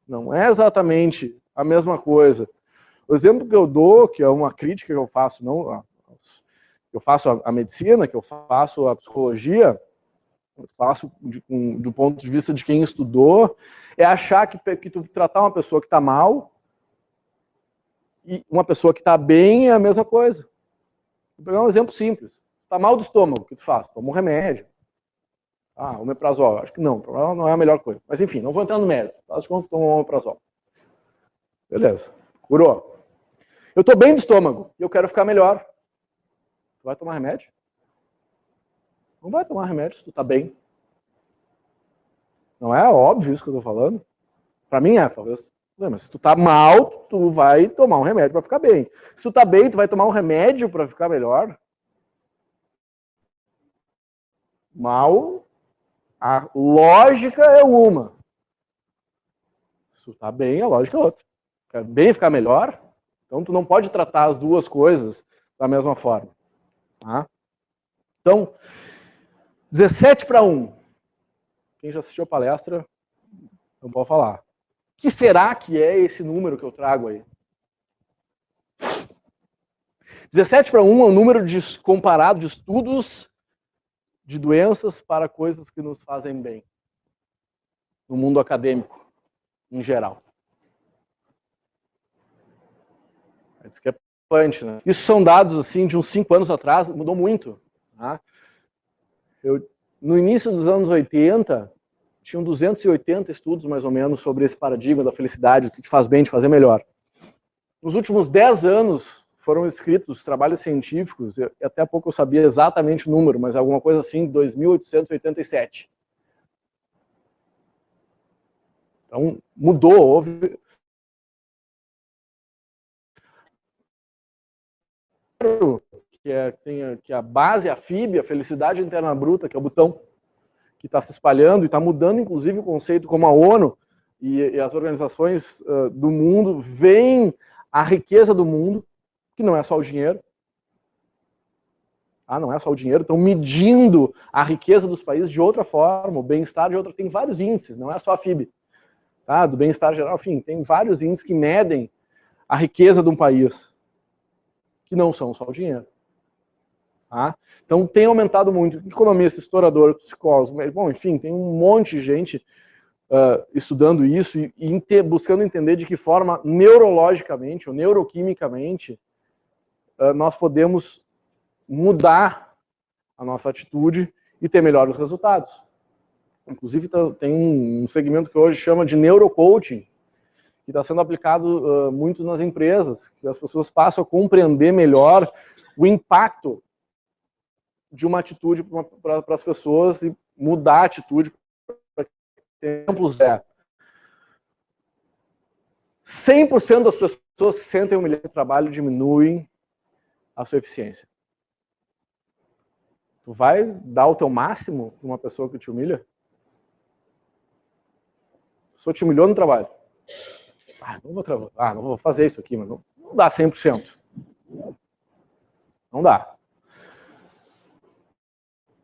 A: Não é exatamente a mesma coisa. O exemplo que eu dou, que é uma crítica que eu faço, eu faço a medicina, que eu faço a psicologia, eu faço do ponto de vista de quem estudou, é achar que tu tratar uma pessoa que está mal e uma pessoa que está bem é a mesma coisa. Vou pegar um exemplo simples. Está mal do estômago, o que tu faz? Toma um remédio. Omeprazol, acho que não é a melhor coisa. Mas enfim, não vou entrar no mérito. Faz de conta que toma um omeprazol. Beleza, curou. Eu estou bem do estômago e eu quero ficar melhor. Tu vai tomar remédio? Não vai tomar remédio se tu tá bem. Não é óbvio isso que eu tô falando? Para mim talvez. Mas se tu tá mal, tu vai tomar um remédio para ficar bem. Se tu tá bem, tu vai tomar um remédio para ficar melhor? Mal, a lógica é uma. Se tu tá bem, a lógica é outra. Quer bem ficar melhor? Então tu não pode tratar as duas coisas da mesma forma. Tá? Então, 17:1. Quem já assistiu a palestra, não pode falar. O que será que é esse número que eu trago aí? 17:1 é um número comparado de estudos de doenças para coisas que nos fazem bem. No mundo acadêmico, em geral. É discrepante, né? Isso são dados assim, de uns 5 anos atrás, mudou muito. Tá? No início dos anos 80, tinham 280 estudos, mais ou menos, sobre esse paradigma da felicidade, o que te faz bem, te fazer melhor. Nos últimos 10 anos, foram escritos trabalhos científicos, até há pouco eu sabia exatamente o número, mas alguma coisa assim, 2.887. Então, mudou, houve... que a base, a FIB, a felicidade interna bruta, que é o botão que está se espalhando e está mudando, inclusive, o conceito como a ONU e as organizações do mundo veem a riqueza do mundo, que não é só o dinheiro. Não é só o dinheiro, estão medindo a riqueza dos países de outra forma, o bem-estar de outra. Tem vários índices, não é só a FIB. Tá? Do bem-estar geral, enfim, tem vários índices que medem a riqueza de um país, que não são só o dinheiro. Tá? Então tem aumentado muito. Economista, historiador, psicólogos, bom, enfim, tem um monte de gente estudando isso e buscando entender de que forma neurologicamente ou neuroquimicamente nós podemos mudar a nossa atitude e ter melhores resultados. Inclusive tem um segmento que hoje chama de neurocoaching, que está sendo aplicado muito nas empresas, que as pessoas passam a compreender melhor o impacto de uma atitude para as pessoas e mudar a atitude. Exemplos 100% das pessoas que sentem humilhado no trabalho diminuem a sua eficiência. Tu vai dar o teu máximo para uma pessoa que te humilha? A pessoa te humilhou no trabalho. Não vou fazer isso aqui, mas não dá 100%. Não dá.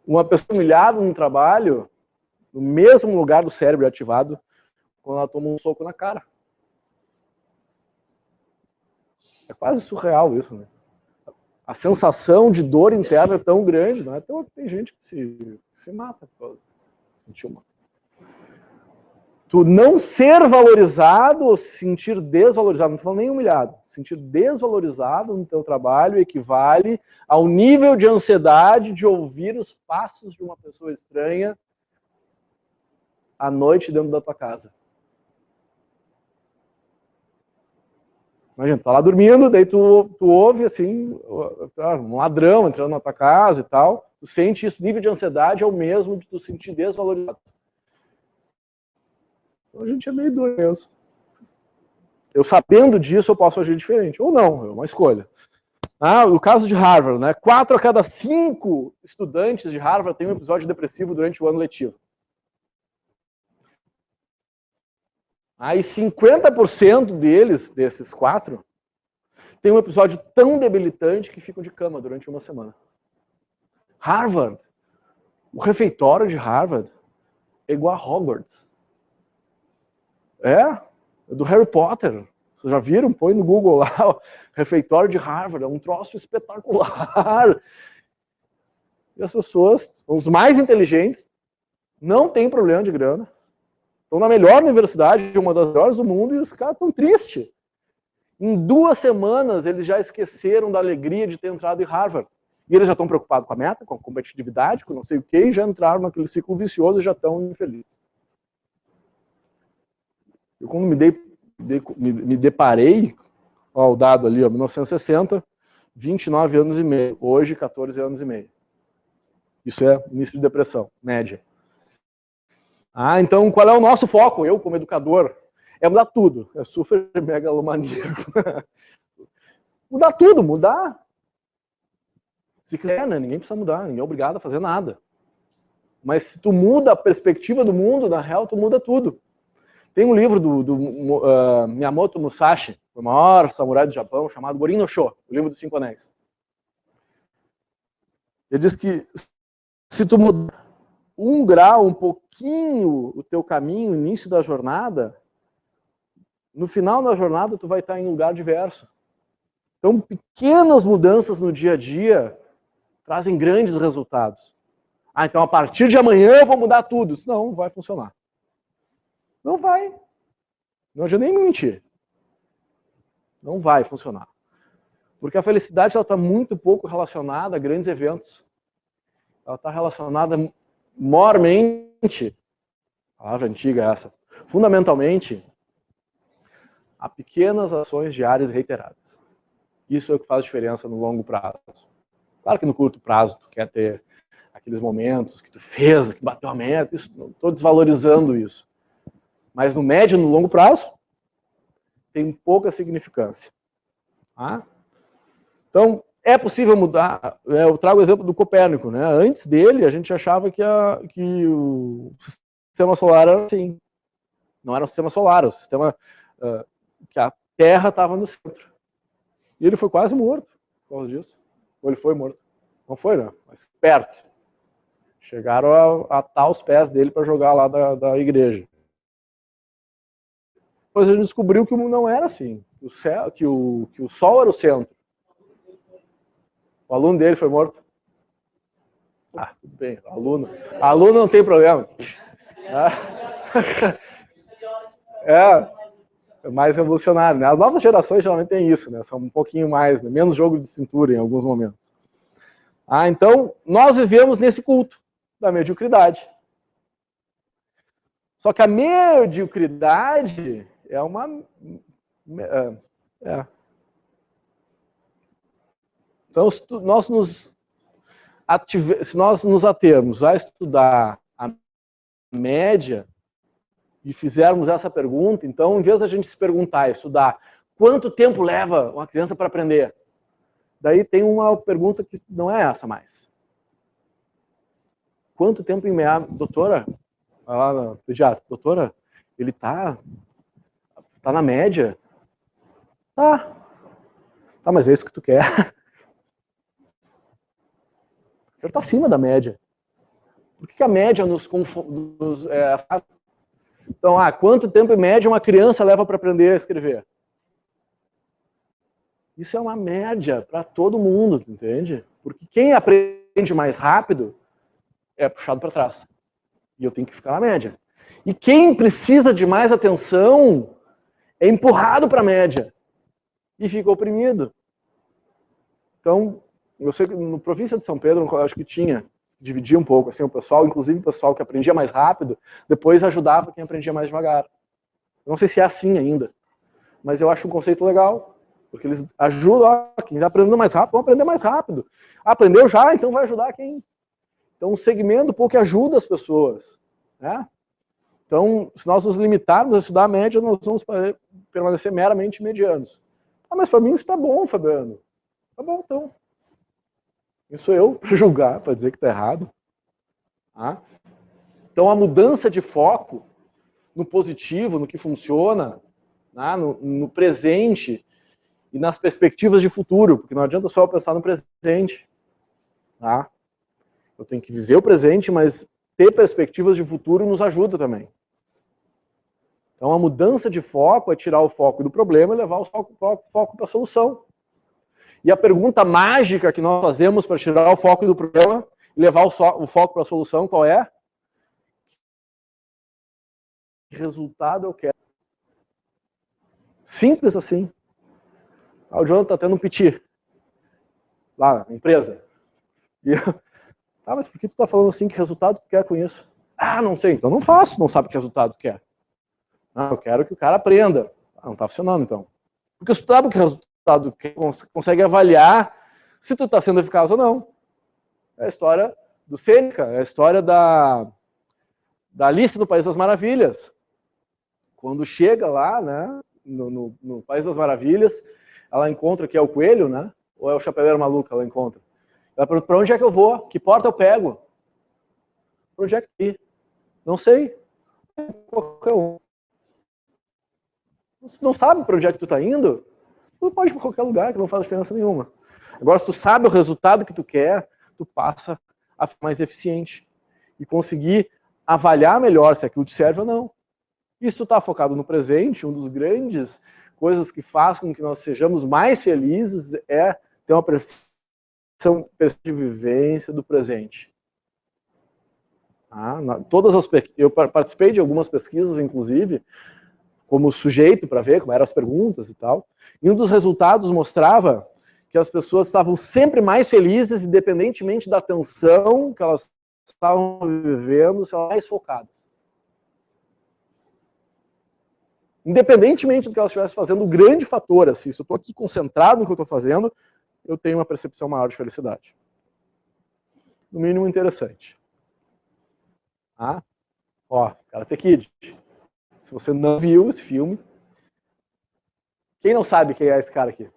A: Uma pessoa humilhada no trabalho, no mesmo lugar do cérebro ativado, quando ela toma um soco na cara. É quase surreal isso, né? A sensação de dor interna é tão grande, não é? Então, tem gente que se mata por sentir uma. Tu não ser valorizado ou se sentir desvalorizado, não estou falando nem humilhado, sentir desvalorizado no teu trabalho equivale ao nível de ansiedade de ouvir os passos de uma pessoa estranha à noite dentro da tua casa. Imagina, tu tá lá dormindo, daí tu ouve assim, um ladrão entrando na tua casa e tal, tu sente isso, o nível de ansiedade é o mesmo de tu sentir desvalorizado. Então a gente é meio doido mesmo. Eu sabendo disso, eu posso agir diferente. Ou não, é uma escolha. No caso de Harvard, né, 4 a cada 5 estudantes de Harvard têm um episódio depressivo durante o ano letivo. Aí 50% deles, desses 4, tem um episódio tão debilitante que ficam de cama durante uma semana. Harvard, o refeitório de Harvard é igual a Hogwarts. É do Harry Potter. Vocês já viram? Põe no Google lá, o refeitório de Harvard, é um troço espetacular. E as pessoas, os mais inteligentes, não têm problema de grana, estão na melhor universidade, uma das melhores do mundo, e os caras estão tristes. Em 2 semanas, eles já esqueceram da alegria de ter entrado em Harvard. E eles já estão preocupados com a meta, com a competitividade, com não sei o quê, e já entraram naquele ciclo vicioso e já estão infelizes. Eu, quando me deparei, ó, o dado ali, ó, 1960, 29 anos e meio. Hoje, 14 anos e meio. Isso é início de depressão, média. Então, qual é o nosso foco? Eu, como educador, é mudar tudo. É super megalomaníaco. Mudar tudo, mudar. Se quiser, né? Ninguém precisa mudar, ninguém é obrigado a fazer nada. Mas se tu muda a perspectiva do mundo, na real, tu muda tudo. Tem um livro do Miyamoto Musashi, o maior samurai do Japão, chamado Gorin no Sho, o livro dos 5 Anéis. Ele diz que se tu mudar 1 grau, um pouquinho, o teu caminho, o início da jornada, no final da jornada tu vai estar em um lugar diverso. Então, pequenas mudanças no dia a dia trazem grandes resultados. Então a partir de amanhã eu vou mudar tudo. Isso não vai funcionar. Não vai. Não adianta nem mentir. Não vai funcionar. Porque a felicidade está muito pouco relacionada a grandes eventos. Ela está relacionada mormente, palavra antiga essa, fundamentalmente, a pequenas ações diárias reiteradas. Isso é o que faz diferença no longo prazo. Claro que no curto prazo tu quer ter aqueles momentos que tu fez, que bateu a meta, não estou desvalorizando isso. Mas no médio e no longo prazo, tem pouca significância. Tá? Então, é possível mudar. Eu trago o exemplo do Copérnico, né? Antes dele, a gente achava que o sistema solar era assim. Não era um sistema solar, era um sistema que a Terra estava no centro. E ele foi quase morto por causa disso. Ou ele foi morto? Não foi, né? Mas perto. Chegaram a atar os pés dele para jogar lá da igreja. Depois a gente descobriu que o mundo não era assim. Que o Sol era o centro. O aluno dele foi morto. Ah, tudo bem. Aluno não tem problema. É mais revolucionário, né? As novas gerações geralmente têm isso, né? São um pouquinho mais, né? Menos jogo de cintura em alguns momentos. Então, nós vivemos nesse culto da mediocridade. Só que a mediocridade é uma... Então, se nós nos atermos a estudar a média e fizermos essa pergunta, então, em vez da gente se perguntar, estudar quanto tempo leva uma criança para aprender, daí tem uma pergunta que não é essa mais. Quanto tempo em meia... Doutora, vai lá na pediatra, doutora, ele tá na média? Tá, mas é isso que tu quer? Ele tá acima da média. Por que a média nos Então, quanto tempo em média uma criança leva para aprender a escrever? Isso é uma média para todo mundo, entende? Porque quem aprende mais rápido é puxado para trás. E eu tenho que ficar na média. E quem precisa de mais atenção é empurrado para a média. E fica oprimido. Então, eu sei que no Província de São Pedro, no colégio que tinha, dividia um pouco, assim, o pessoal, inclusive o pessoal que aprendia mais rápido, depois ajudava quem aprendia mais devagar. Eu não sei se é assim ainda, mas eu acho um conceito legal. Porque eles ajudam, quem está aprendendo mais rápido, vão aprender mais rápido. Aprendeu já, então vai ajudar quem... Então, um segmento pouco ajuda as pessoas. Né? Então, se nós nos limitarmos a estudar a média, nós vamos permanecer meramente medianos. Mas para mim isso está bom, Fabiano. Tá bom, então. Quem sou eu para julgar, para dizer que está errado? Tá? Então, a mudança de foco no positivo, no que funciona, né? no presente... E nas perspectivas de futuro, porque não adianta só pensar no presente. Tá? Eu tenho que viver o presente, mas ter perspectivas de futuro nos ajuda também. Então a mudança de foco é tirar o foco do problema e levar o foco para a solução. E a pergunta mágica que nós fazemos para tirar o foco do problema e levar o foco para a solução, qual é? Que resultado eu quero? Simples assim. O Jonathan está tendo um piti lá na empresa. E mas por que tu está falando assim? Que resultado tu quer com isso? Não sei. Então não faço, não sabe que resultado tu quer. Eu quero que o cara aprenda. Não está funcionando então. Porque tu sabe que resultado tu quer, consegue avaliar se tu está sendo eficaz ou não. É a história do Sêneca, é a história da Alice no País das Maravilhas. Quando chega lá, né, no País das Maravilhas, ela encontra que é o coelho, né? Ou é o chapeleiro maluco que ela encontra? Ela pergunta, para onde é que eu vou? Que porta eu pego? Para onde é que eu ir? Não sei. Qualquer um. Se tu não sabe para onde é que tu está indo, tu pode ir para qualquer lugar, que não faz diferença nenhuma. Agora, se tu sabe o resultado que tu quer, tu passa a ficar mais eficiente e conseguir avaliar melhor se aquilo te serve ou não. E se tu está focado no presente, uma das grandes coisas que faz com que nós sejamos mais felizes é ter uma percepção de vivência do presente. Eu participei de algumas pesquisas, inclusive, como sujeito, para ver como eram as perguntas e tal, e um dos resultados mostrava que as pessoas estavam sempre mais felizes, independentemente da tensão que elas estavam vivendo, se elas mais focadas. Independentemente do que elas estivessem fazendo, o grande fator, assim, se eu estou aqui concentrado no que eu estou fazendo, eu tenho uma percepção maior de felicidade. No mínimo interessante. Karate Kid. Se você não viu esse filme, quem não sabe quem é esse cara aqui?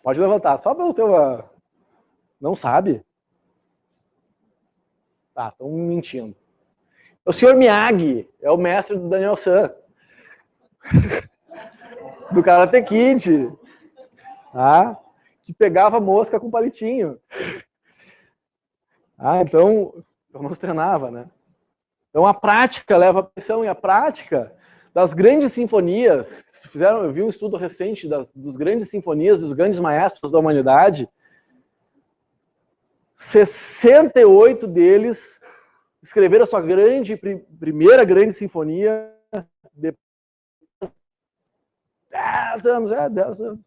A: Pode levantar, só para eu ter uma... Não sabe? Tá, estão mentindo. O Sr. Miyagi é o mestre do Daniel San. Do Karate Kid. Tá? Que pegava mosca com palitinho. Então não se treinava, né? Então a prática leva a pressão, e a prática das grandes sinfonias, eu vi um estudo recente dos grandes sinfonias, dos grandes maestros da humanidade, 68 deles escreveram a sua primeira grande sinfonia depois de 10 anos, 10 anos.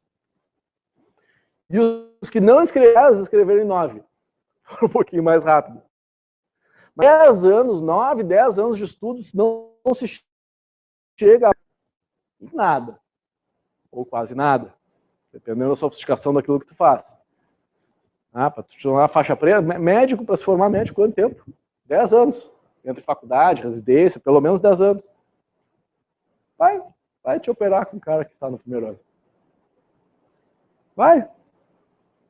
A: E os que não escreveram em 9. Um pouquinho mais rápido. 10 anos, 9, 10 anos de estudos não se chega a nada. Ou quase nada. Dependendo da sofisticação daquilo que tu faz. Para tu te tornar faixa preta, médico, para se formar médico, quanto tempo? 10 anos. Entre faculdade, residência, pelo menos 10 anos. Vai te operar com o cara que está no primeiro ano. Vai.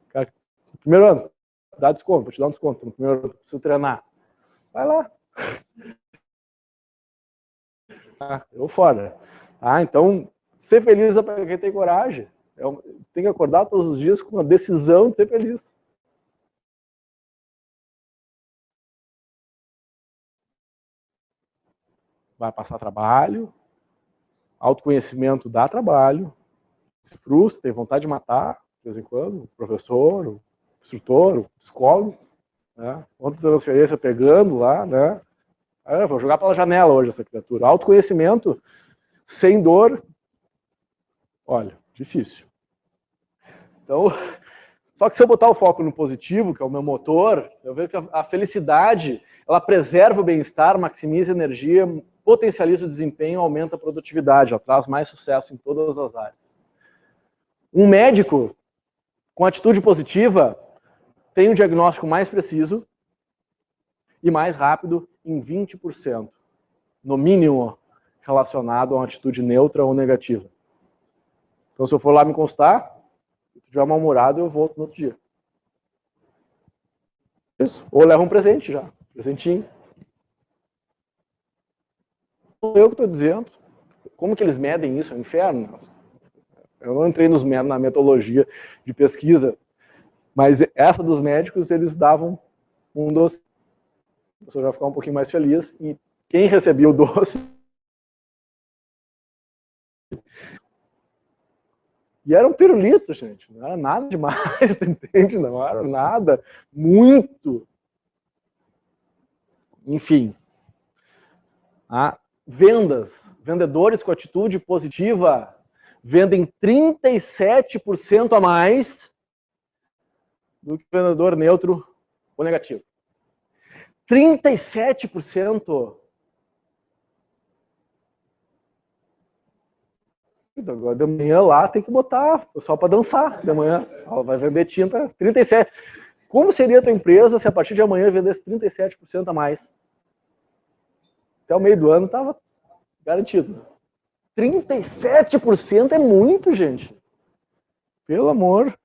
A: Cara, no primeiro ano, dá desconto, vou te dar um desconto. No primeiro ano, preciso treinar. Vai lá. Eu fora. Então, ser feliz é para quem tem coragem. Tem que acordar todos os dias com a decisão de ser feliz. Vai passar trabalho, autoconhecimento dá trabalho, se frustra, tem vontade de matar, de vez em quando, o professor, o instrutor, o psicólogo, né? Outra transferência pegando lá, né? Vou jogar pela janela hoje essa criatura. Autoconhecimento sem dor, olha, difícil. Então, só que se eu botar o foco no positivo, que é o meu motor, eu vejo que a felicidade, ela preserva o bem-estar, maximiza a energia, potencializa o desempenho, aumenta a produtividade, ela traz mais sucesso em todas as áreas. Um médico com atitude positiva tem um diagnóstico mais preciso e mais rápido em 20%, no mínimo relacionado a uma atitude neutra ou negativa. Então, se eu for lá me consultar, se eu estiver mal-humorado, eu volto no outro dia. Isso. Ou levo um presente já, presentinho. Eu que estou dizendo. Como que eles medem isso? É um inferno? Eu não entrei na metodologia de pesquisa, mas essa dos médicos, eles davam um doce. A pessoa já ficava um pouquinho mais feliz. E quem recebia o doce... E era um pirulito, gente. Não era nada demais, entende? Não era nada muito. Enfim. Vendas. Vendedores com atitude positiva vendem 37% a mais do que o vendedor neutro ou negativo. 37%. Agora de manhã lá tem que botar só para dançar de manhã. Ela vai vender tinta 37%. Como seria a tua empresa se a partir de amanhã vendesse 37% a mais? Até o meio do ano estava garantido. 37% é muito, gente. Pelo amor.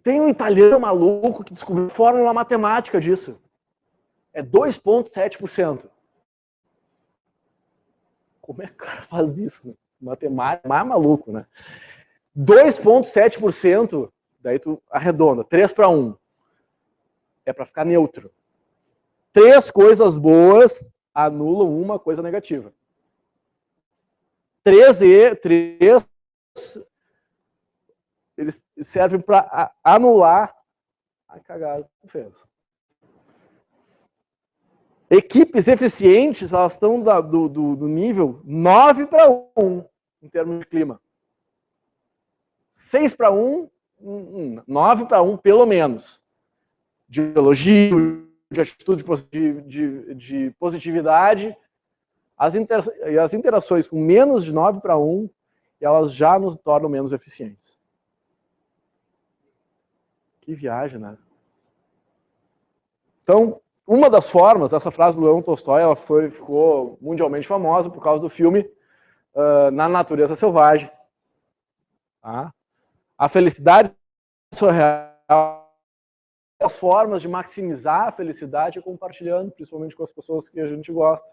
A: Tem um italiano maluco que descobriu a fórmula matemática disso. É 2,7%. Como é que o cara faz isso? Né? Matemática, mais maluco, né? 2,7%, daí tu arredonda, 3-1. É para ficar neutro. 3 coisas boas anulam uma coisa negativa. 3 eles servem para anular a cagada que tu fez. Equipes eficientes, elas estão do nível 9-1 em termos de clima. 6-1, 9-1 pelo menos. De elogio, de atitude de positividade. As interações com menos de 9-1, elas já nos tornam menos eficientes. Que viagem, né? Então, uma das formas, essa frase do Leão Tolstói, ela ficou mundialmente famosa por causa do filme Na Natureza Selvagem. Tá? A felicidade surreal, as formas de maximizar a felicidade é compartilhando, principalmente com as pessoas que a gente gosta.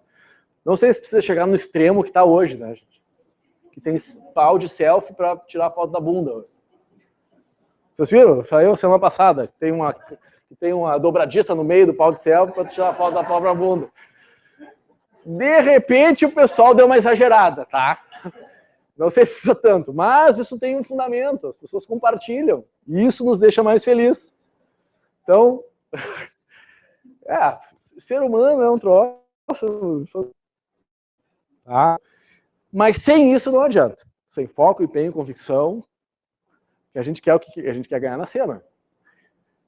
A: Não sei se precisa chegar no extremo que está hoje, né, gente? Que tem pau de selfie para tirar foto da bunda. Vocês viram? Saiu semana passada. Tem uma dobradiça no meio do pau de selfie para tirar foto da própria bunda. De repente o pessoal deu uma exagerada, tá? Não sei se precisa tanto, mas isso tem um fundamento. As pessoas compartilham e isso nos deixa mais felizes. Então, ser humano é um troço. Tá? Mas sem isso não adianta. Sem foco, empenho, convicção, que a gente quer o que a gente quer ganhar na cena.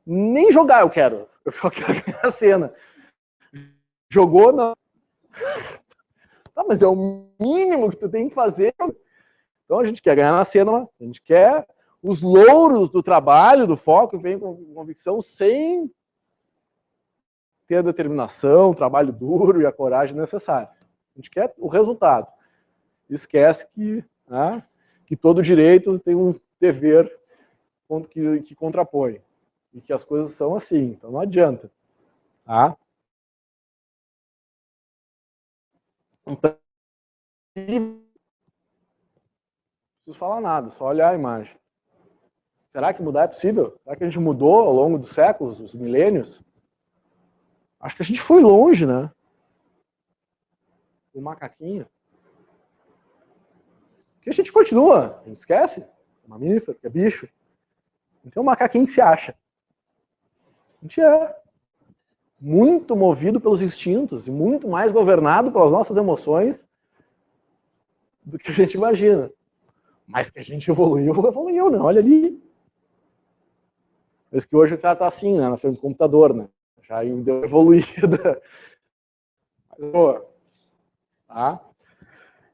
A: Nem jogar eu quero. Eu só quero ganhar a cena. Jogou, não. Tá, mas é o mínimo que tu tem que fazer. Então a gente quer ganhar na cena, a gente quer os louros do trabalho, do foco, empenho, convicção, sem ter a determinação, o trabalho duro e a coragem necessária. A gente quer o resultado. Esquece que todo direito tem um dever que contrapõe. E que as coisas são assim, então não adianta. Tá? Então, não preciso falar nada, só olhar a imagem. Será que mudar é possível? Será que a gente mudou ao longo dos séculos, dos milênios? Acho que a gente foi longe, né? O macaquinho. Que a gente continua, a gente esquece. É mamífero, que é bicho. Então o macaquinho que se acha. A gente é muito movido pelos instintos e muito mais governado pelas nossas emoções do que a gente imagina. Mas que a gente evoluiu, né? Olha ali. Mas que hoje o cara tá assim, né? Na frente do computador, né? Já deu evoluída. Mas, pô, tá?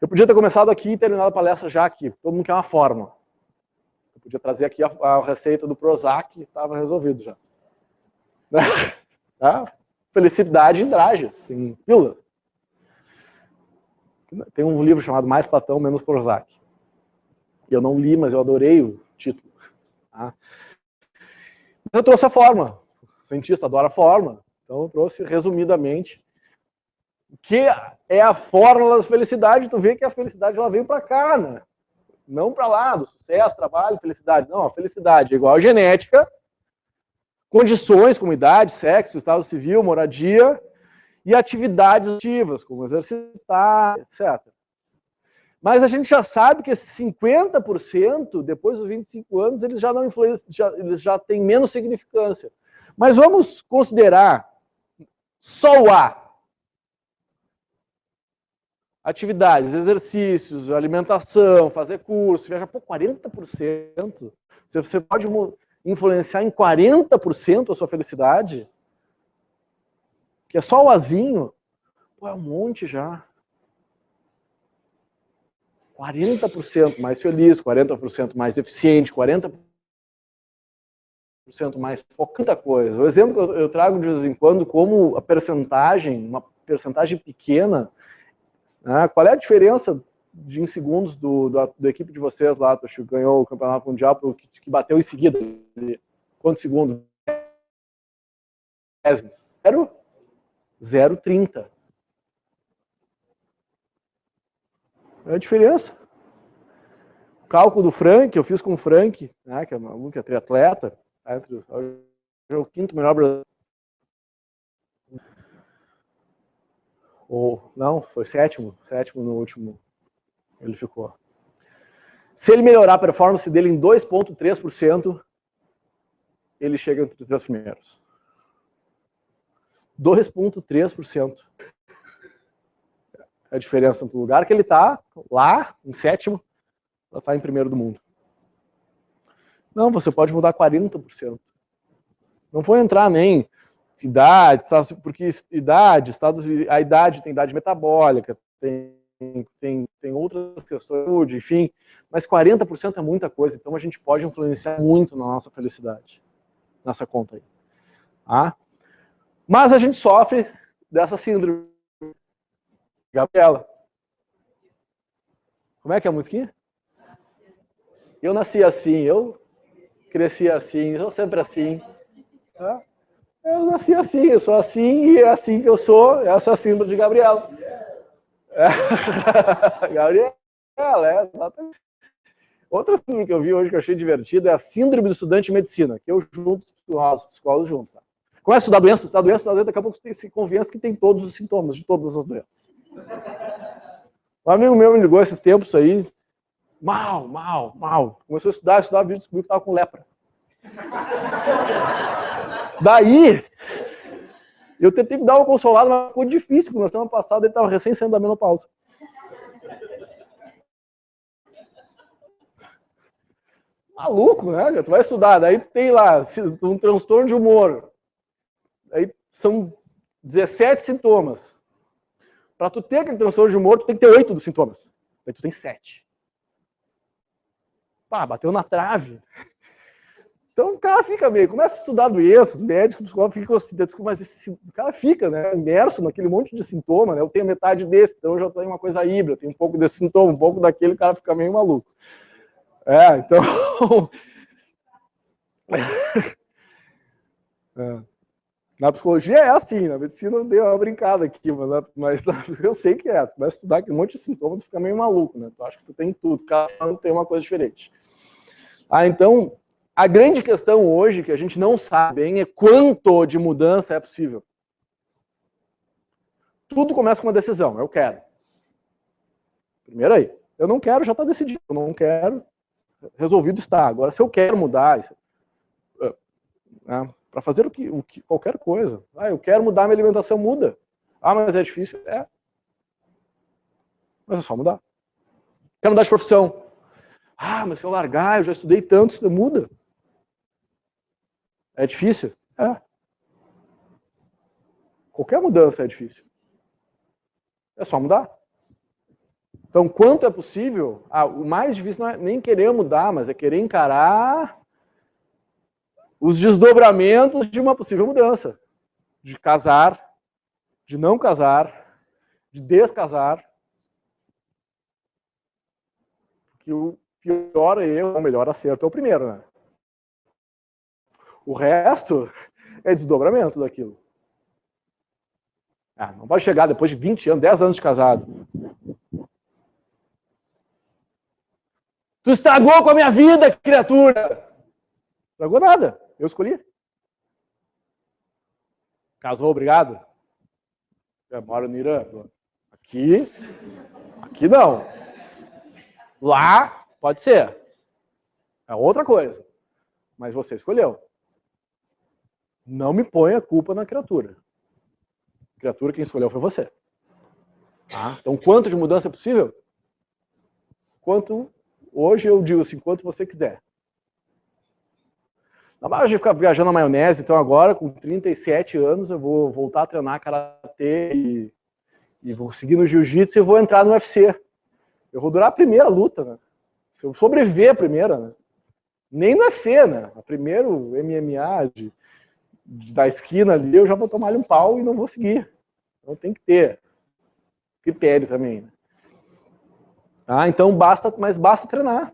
A: Eu podia ter começado aqui e terminado a palestra já aqui. Todo mundo quer uma fórmula. Eu podia trazer aqui a receita do Prozac e estava resolvido já. Tá? Felicidade em Drages, em pílula. Tem um livro chamado Mais Platão, Menos Prozac. Eu não li, mas eu adorei o título. Tá? Eu trouxe a fórmula. O cientista adora a fórmula. Então eu trouxe resumidamente o que é a fórmula da felicidade. Tu vê que a felicidade ela veio para cá, né? Não para lá, do sucesso, trabalho, felicidade. Não, a felicidade é igual a genética, condições como idade, sexo, estado civil, moradia e atividades ativas, como exercitar, etc. Mas a gente já sabe que esses 50%, depois dos 25 anos, eles já não influenciam, eles já têm menos significância. Mas vamos considerar só o A. Atividades, exercícios, alimentação, fazer curso, viajar por 40%. Você pode influenciar em 40% a sua felicidade, que é só o Azinho, pô, é um monte já. 40% mais feliz, 40% mais eficiente, 40% mais focada coisa. O exemplo que eu trago de vez em quando, como a percentagem, uma percentagem pequena, né? Qual é a diferença de em segundos da equipe de vocês lá, que ganhou o campeonato mundial, que bateu em seguida? Quantos segundos? 0,30. É a diferença. O cálculo do Frank, eu fiz com o Frank, né, que é uma luta triatleta, é o quinto melhor brasileiro. Ou, não, foi sétimo no último, ele ficou. Se ele melhorar a performance dele em 2,3%, ele chega entre os 3 primeiros. 2,3%. É a diferença entre o lugar que ele está, lá, em sétimo, para estar em primeiro do mundo. Não, você pode mudar 40%. Não vou entrar nem idade, porque idade, a idade tem idade metabólica, tem outras questões, enfim, mas 40% é muita coisa, então a gente pode influenciar muito na nossa felicidade. nessa conta aí. Tá? Mas a gente sofre dessa síndrome. Gabriela. Como é que é a musiquinha? Eu nasci assim, eu cresci assim, eu sou sempre assim. Tá? Eu nasci assim, eu sou assim e é assim que eu sou. Essa é a síndrome de Gabriela. Gabriela, exatamente. Outra síndrome que eu vi hoje que eu achei divertida é a síndrome do estudante de medicina, que eu junto, nós, psicólogos juntos. Tá? Começa a estudar doença, daqui a pouco você se convence que tem todos os sintomas de todas as doenças. Um amigo meu me ligou esses tempos aí, mal. Começou a estudar, vídeo, descobriu que estava com lepra. Daí, eu tentei me dar uma consolada, mas ficou difícil, porque na semana passada ele estava recém saindo da menopausa. Maluco, né? Tu vai estudar, daí tu tem lá um transtorno de humor. Aí são 17 sintomas. Para tu ter aquele transtorno de humor, tu tem que ter 8 dos sintomas. Aí tu tem 7. Pá, bateu na trave. Então o cara fica meio, começa a estudar doenças, médicos, psicólogos ficam assim, mas o cara fica, né, imerso naquele monte de sintoma, né? Eu tenho metade desse, então eu já tenho uma coisa híbrida, eu tenho um pouco desse sintoma, um pouco daquele, o cara fica meio maluco. Então... Na psicologia é assim, na medicina eu dei uma brincada aqui, mas eu sei que é. Tu vai estudar aquele monte de sintomas, tu fica meio maluco, né? Tu acha que tu tem tudo, cada um tem uma coisa diferente. Então, a grande questão hoje, que a gente não sabe bem, é quanto de mudança é possível. Tudo começa com uma decisão, eu quero. Primeiro aí, eu não quero, já está decidido, eu não quero, resolvido está. Agora, se eu quero mudar, para fazer qualquer coisa. Eu quero mudar minha alimentação, muda. Mas é difícil? É. Mas é só mudar. Quero mudar de profissão. Mas se eu largar, eu já estudei tanto, isso muda. É difícil? É. Qualquer mudança é difícil. É só mudar. Então, quanto é possível, o mais difícil não é nem querer mudar, mas é querer encarar os desdobramentos de uma possível mudança. De casar, de não casar, de descasar. Que o pior erro, ou melhor acerto é o primeiro, né? O resto é desdobramento daquilo. Não vai chegar depois de 20 anos, 10 anos de casado. Tu estragou com a minha vida, criatura! Estragou nada, eu escolhi. Casou, obrigado. Eu moro no Irã. Aqui não. Lá, pode ser. É outra coisa. Mas você escolheu. Não me ponha a culpa na criatura. A criatura quem escolheu foi você. Então, quanto de mudança é possível? Hoje eu digo assim, quanto você quiser. Na hora de ficar viajando na maionese, então agora, com 37 anos, eu vou voltar a treinar karatê e vou seguir no jiu-jitsu e vou entrar no UFC. Eu vou durar a primeira luta, né? Se eu sobreviver a primeira, né? Nem no UFC, né? A primeiro MMA da esquina ali, eu já vou tomar um pau e não vou seguir. Então tem que ter critério também, né? Então basta treinar.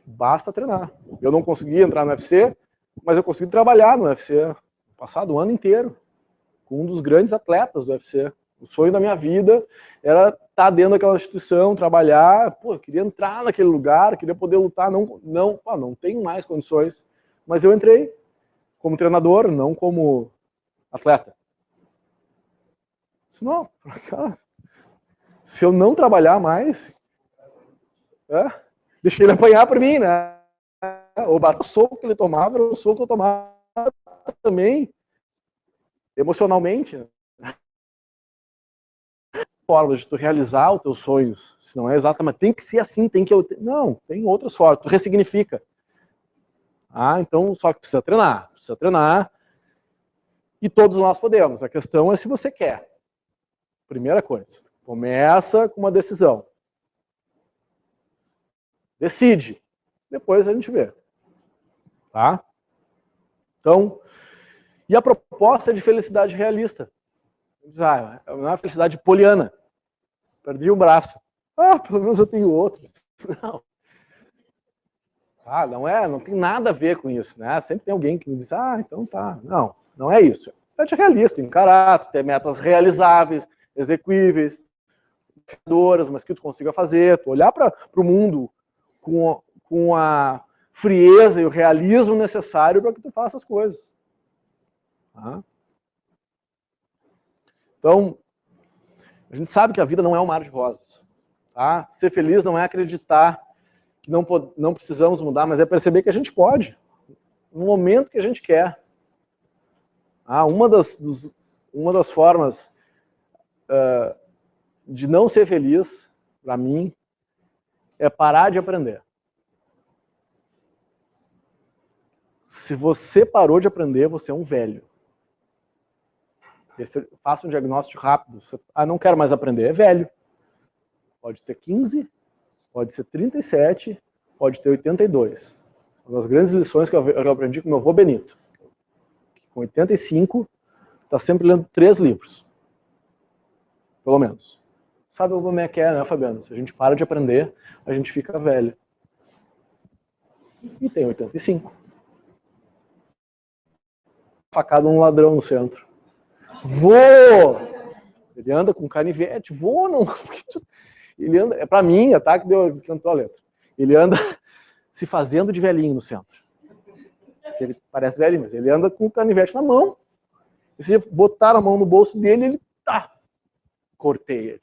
A: Basta treinar. Eu não consegui entrar no UFC, mas eu consegui trabalhar no UFC. Passado o ano inteiro, com um dos grandes atletas do UFC. O sonho da minha vida era estar dentro daquela instituição, trabalhar. Eu queria entrar naquele lugar, queria poder lutar. Não tenho mais condições. Mas eu entrei como treinador, não como atleta. Senão, se eu não trabalhar mais, deixei ele apanhar por mim, né? O soco que ele tomava era o soco que eu tomava também, emocionalmente. Formas de tu realizar os teus sonhos, se não é exatamente, tem que ser assim, não, tem outras formas, tu ressignifica. Então, só que precisa treinar, e todos nós podemos, a questão é se você quer. Primeira coisa, começa com uma decisão. Decide, depois a gente vê. Tá? Então, e a proposta é de felicidade realista. Ah, não é uma felicidade poliana. Perdi um braço. Ah, pelo menos eu tenho outro. Não. Ah, não tem nada a ver com isso, né? Sempre tem alguém que me diz, ah, então tá. Não, não é isso. É de realista, encarar, ter metas realizáveis, execuíveis, mas que tu consiga fazer, tu olhar para o mundo com a frieza e o realismo necessário para que tu faça as coisas. Tá? Então, a gente sabe que a vida não é um mar de rosas. Tá? Ser feliz não é acreditar que não precisamos mudar, mas é perceber que a gente pode, no momento que a gente quer. Uma das formas de não ser feliz, para mim, é parar de aprender. Se você parou de aprender, você é um velho. Faça um diagnóstico rápido. Não quero mais aprender. É velho. Pode ter 15, pode ser 37, pode ter 82. Uma das grandes lições que eu aprendi com meu avô Benito. Com 85, está sempre lendo 3 livros. Pelo menos. Sabe como é que é, né, Fabiano? Se a gente para de aprender, a gente fica velho. E tem 85. Facada um ladrão no centro. Vô! Ele anda com canivete. Vô, não. Ele anda. É pra mim, tá? Que cantou a letra. Ele anda se fazendo de velhinho no centro. Ele parece velhinho, mas ele anda com o canivete na mão. E se botar a mão no bolso dele, ele cortei ele.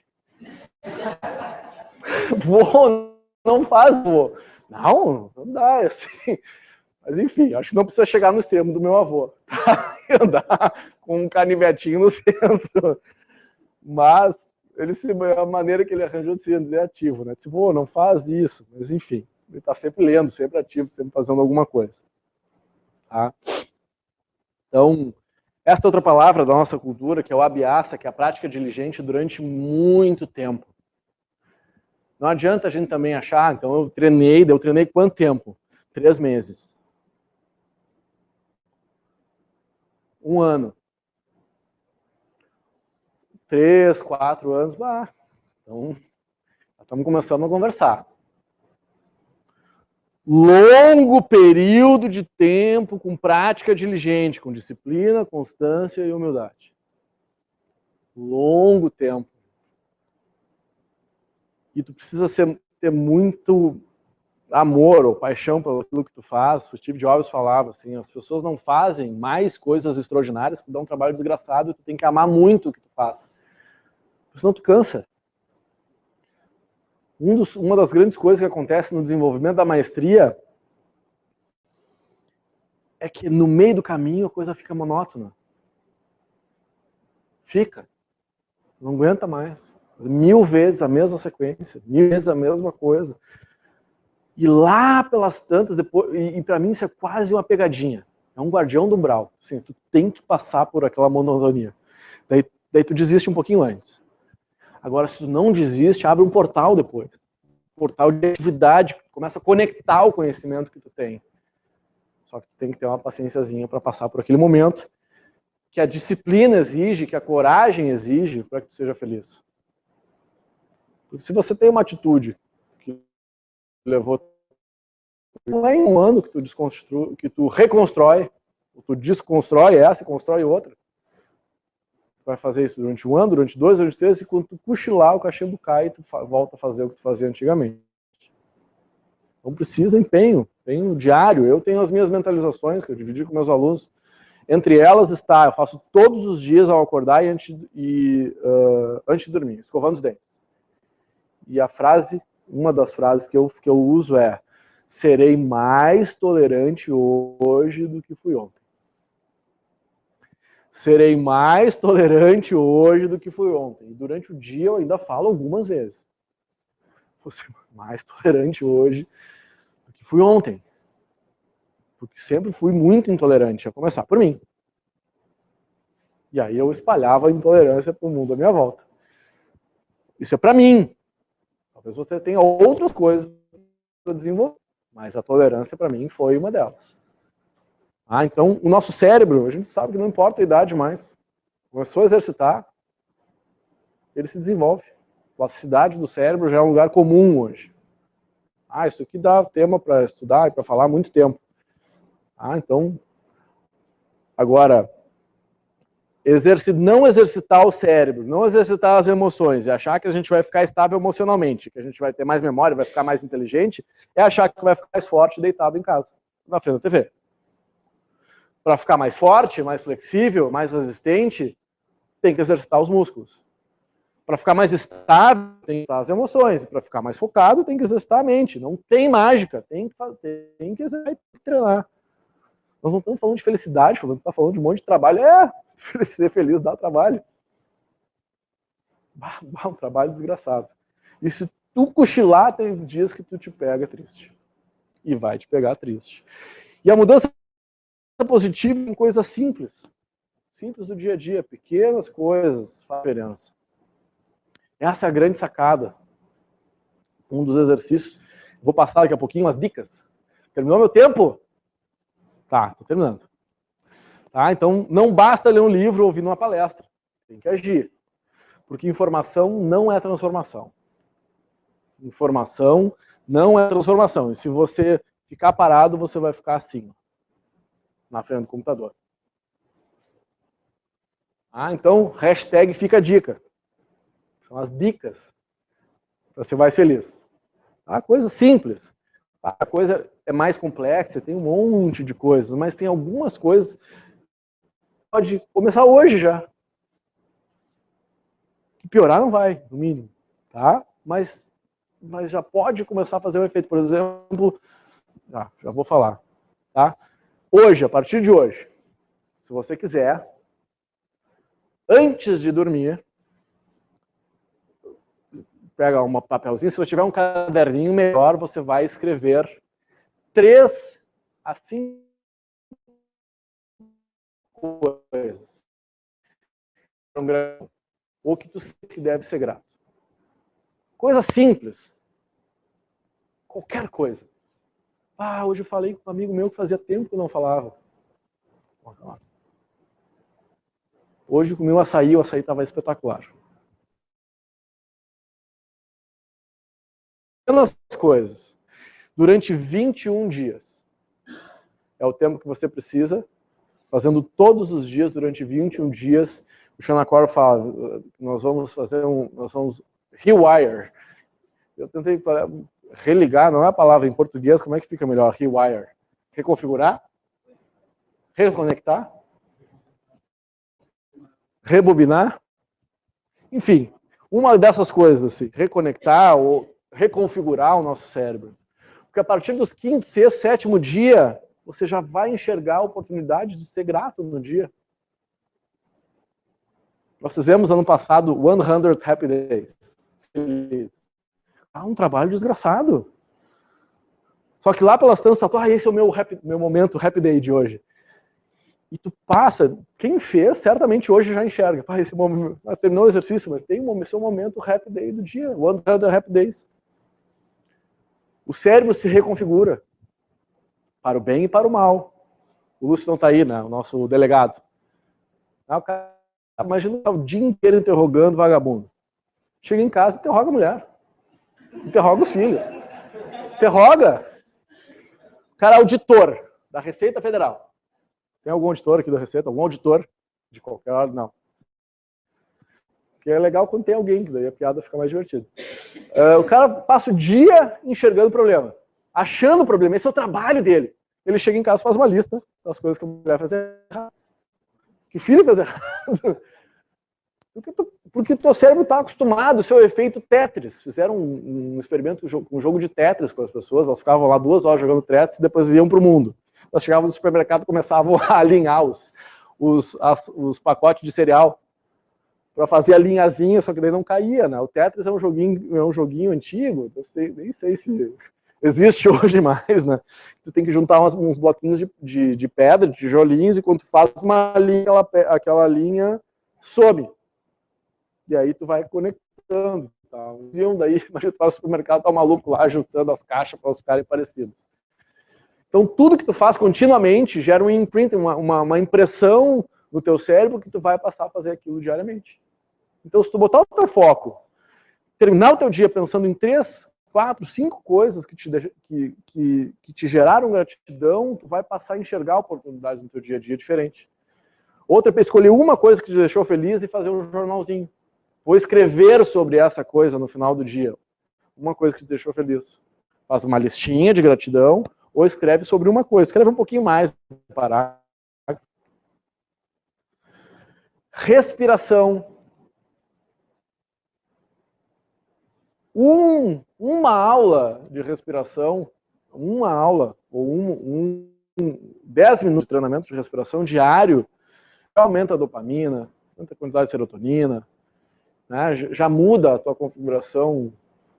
A: Vô, não faz, vô. Não dá, assim. Mas enfim, acho que não precisa chegar no extremo do meu avô. Tá? Andar com um canivetinho no centro. Mas a maneira que ele arranjou de ser ativo, né? Disse, vô, não faz isso. Mas enfim, ele está sempre lendo, sempre ativo, sempre fazendo alguma coisa. Tá? Então, esta outra palavra da nossa cultura, que é o abhyasa, que é a prática diligente durante muito tempo. Não adianta a gente também achar, então eu treinei quanto tempo? 3 meses. 1 ano. 3, 4 anos, então já estamos começando a conversar. Longo período de tempo com prática diligente, com disciplina, constância e humildade. Longo tempo. E tu precisa ter muito amor ou paixão pelo que tu faz. O Steve Jobs falava assim, as pessoas não fazem mais coisas extraordinárias porque dá um trabalho desgraçado e tu tem que amar muito o que tu faz. Senão tu cansa. Uma das grandes coisas que acontece no desenvolvimento da maestria é que no meio do caminho a coisa fica monótona. Fica. Não aguenta mais. 1000 vezes a mesma sequência, 1000 vezes a mesma coisa. E lá pelas tantas, depois, e para mim isso é quase uma pegadinha. É um guardião do umbral. Assim, tu tem que passar por aquela monotonia. Daí tu desiste um pouquinho antes. Agora, se tu não desiste, abre um portal depois. Portal de atividade, começa a conectar o conhecimento que tu tem. Só que tu tem que ter uma paciênciazinha para passar por aquele momento que a disciplina exige, que a coragem exige para que tu seja feliz. Porque se você tem uma atitude que levou... Não é em 1 ano que tu reconstrói, ou tu desconstrói essa e constrói outra. Tu vai fazer isso durante 1 ano, durante 2, durante 3, e quando tu cochilar, o cachimbo cai e tu volta a fazer o que tu fazia antigamente. Então precisa empenho diário. Eu tenho as minhas mentalizações que eu dividi com meus alunos. Entre elas está, eu faço todos os dias ao acordar e antes de dormir, escovando os dentes. E uma das frases que eu uso é: serei mais tolerante hoje do que fui ontem. Serei mais tolerante hoje do que fui ontem. E durante o dia eu ainda falo algumas vezes. Vou ser mais tolerante hoje do que fui ontem. Porque sempre fui muito intolerante, a começar por mim. E aí eu espalhava a intolerância para o mundo à minha volta. Isso é para mim. Talvez você tenha outras coisas para desenvolver, mas a tolerância para mim foi uma delas. Então, o nosso cérebro, a gente sabe que não importa a idade mais. Começou a exercitar, ele se desenvolve. A plasticidade do cérebro já é um lugar comum hoje. Isso aqui dá tema para estudar e para falar há muito tempo. Então, agora, não exercitar o cérebro, não exercitar as emoções e achar que a gente vai ficar estável emocionalmente, que a gente vai ter mais memória, vai ficar mais inteligente, é achar que vai ficar mais forte deitado em casa, na frente da TV. Para ficar mais forte, mais flexível, mais resistente, tem que exercitar os músculos. Para ficar mais estável, tem que exercitar as emoções. Para ficar mais focado, tem que exercitar a mente. Não tem mágica, tem que exercitar, tem que treinar. Nós não estamos falando de felicidade, estamos falando de um monte de trabalho. Ser feliz dá trabalho. Um trabalho desgraçado. E se tu cochilar, tem dias que tu te pega triste. E vai te pegar triste. E a mudança positiva em coisas simples. Simples do dia a dia. Pequenas coisas fazem diferença. Essa é a grande sacada. Um dos exercícios. Vou passar daqui a pouquinho as dicas. Terminou meu tempo? Tá, tô terminando. Então, não basta ler um livro ou ouvir uma palestra. Tem que agir. Porque informação não é transformação. Informação não é transformação. E se você ficar parado, você vai ficar assim, na frente do computador. Então, hashtag fica a dica. São as dicas para ser mais feliz. Coisa simples. A coisa é mais complexa, tem um monte de coisas, mas tem algumas coisas que pode começar hoje já. Que piorar não vai, no mínimo. Mas já pode começar a fazer um efeito. Por exemplo, já vou falar. Hoje, a partir de hoje, se você quiser, antes de dormir, pega um papelzinho, se você tiver um caderninho melhor, você vai escrever 3 a 5 coisas. Ou que tu sempre deve ser grato. Coisa simples. Qualquer coisa. Hoje eu falei com um amigo meu que fazia tempo que eu não falava. Hoje comi um açaí, o açaí estava espetacular. Pequenas coisas. Durante 21 dias. É o tempo que você precisa, fazendo todos os dias, durante 21 dias. O Shanakor fala, nós vamos rewire. Eu tentei religar, não é a palavra em português, como é que fica melhor? Rewire. Reconfigurar? Reconectar? Rebobinar? Enfim, uma dessas coisas, assim, reconectar ou reconfigurar o nosso cérebro. Porque a partir dos 5º, 6º, 7º dia, você já vai enxergar oportunidades de ser grato no dia. Nós fizemos ano passado 100 Happy Days. Um trabalho desgraçado. Só que lá pelas tantas, esse é o meu momento Happy Day de hoje. E tu passa, quem fez, certamente hoje já enxerga. Esse momento, terminou o exercício, mas tem seu momento Happy Day do dia, 100 Happy Days. O cérebro se reconfigura. Para o bem e para o mal. O Lúcio não está aí, né? O nosso delegado. O cara, imagina o dia inteiro interrogando vagabundo. Chega em casa e interroga a mulher. Interroga o filho. Interroga. O cara é auditor da Receita Federal. Tem algum auditor aqui da Receita? Algum auditor? De qualquer hora? Não. Porque é legal quando tem alguém, que daí a piada fica mais divertida. O cara passa o dia enxergando o problema. Achando o problema. Esse é o trabalho dele. Ele chega em casa e faz uma lista das coisas que a mulher faz errado. Que o filho faz errado. Porque o teu cérebro está acostumado, o seu efeito Tetris. Fizeram um experimento, um jogo de Tetris com as pessoas, elas ficavam lá 2 horas jogando Tetris e depois iam para o mundo. Elas chegavam no supermercado e começavam a alinhar os pacotes de cereal para fazer a linhazinha, só que daí não caía, né? O Tetris é um joguinho antigo, nem sei se existe hoje mais, né? Tu tem que juntar uns bloquinhos de pedra, de tijolinhos, e quando tu faz uma linha, aquela linha some. E aí tu vai conectando. Tá? Daí, imagina tu vai no supermercado, tá um maluco lá juntando as caixas para elas ficarem parecidas. Então, tudo que tu faz continuamente gera um imprint, uma impressão no teu cérebro que tu vai passar a fazer aquilo diariamente. Então, se tu botar o teu foco, terminar o teu dia pensando em 3, 4, 5 coisas que te geraram gratidão, tu vai passar a enxergar oportunidades no teu dia a dia diferente. Outra é escolher uma coisa que te deixou feliz e fazer um jornalzinho. Ou escrever sobre essa coisa no final do dia. Uma coisa que te deixou feliz. Faz uma listinha de gratidão, ou escreve sobre uma coisa. Escreve um pouquinho mais. Parar. Respiração. Uma aula de respiração, uma aula, ou 10 minutos de treinamento de respiração diário, aumenta a dopamina, aumenta a quantidade de serotonina, né? Já muda a tua configuração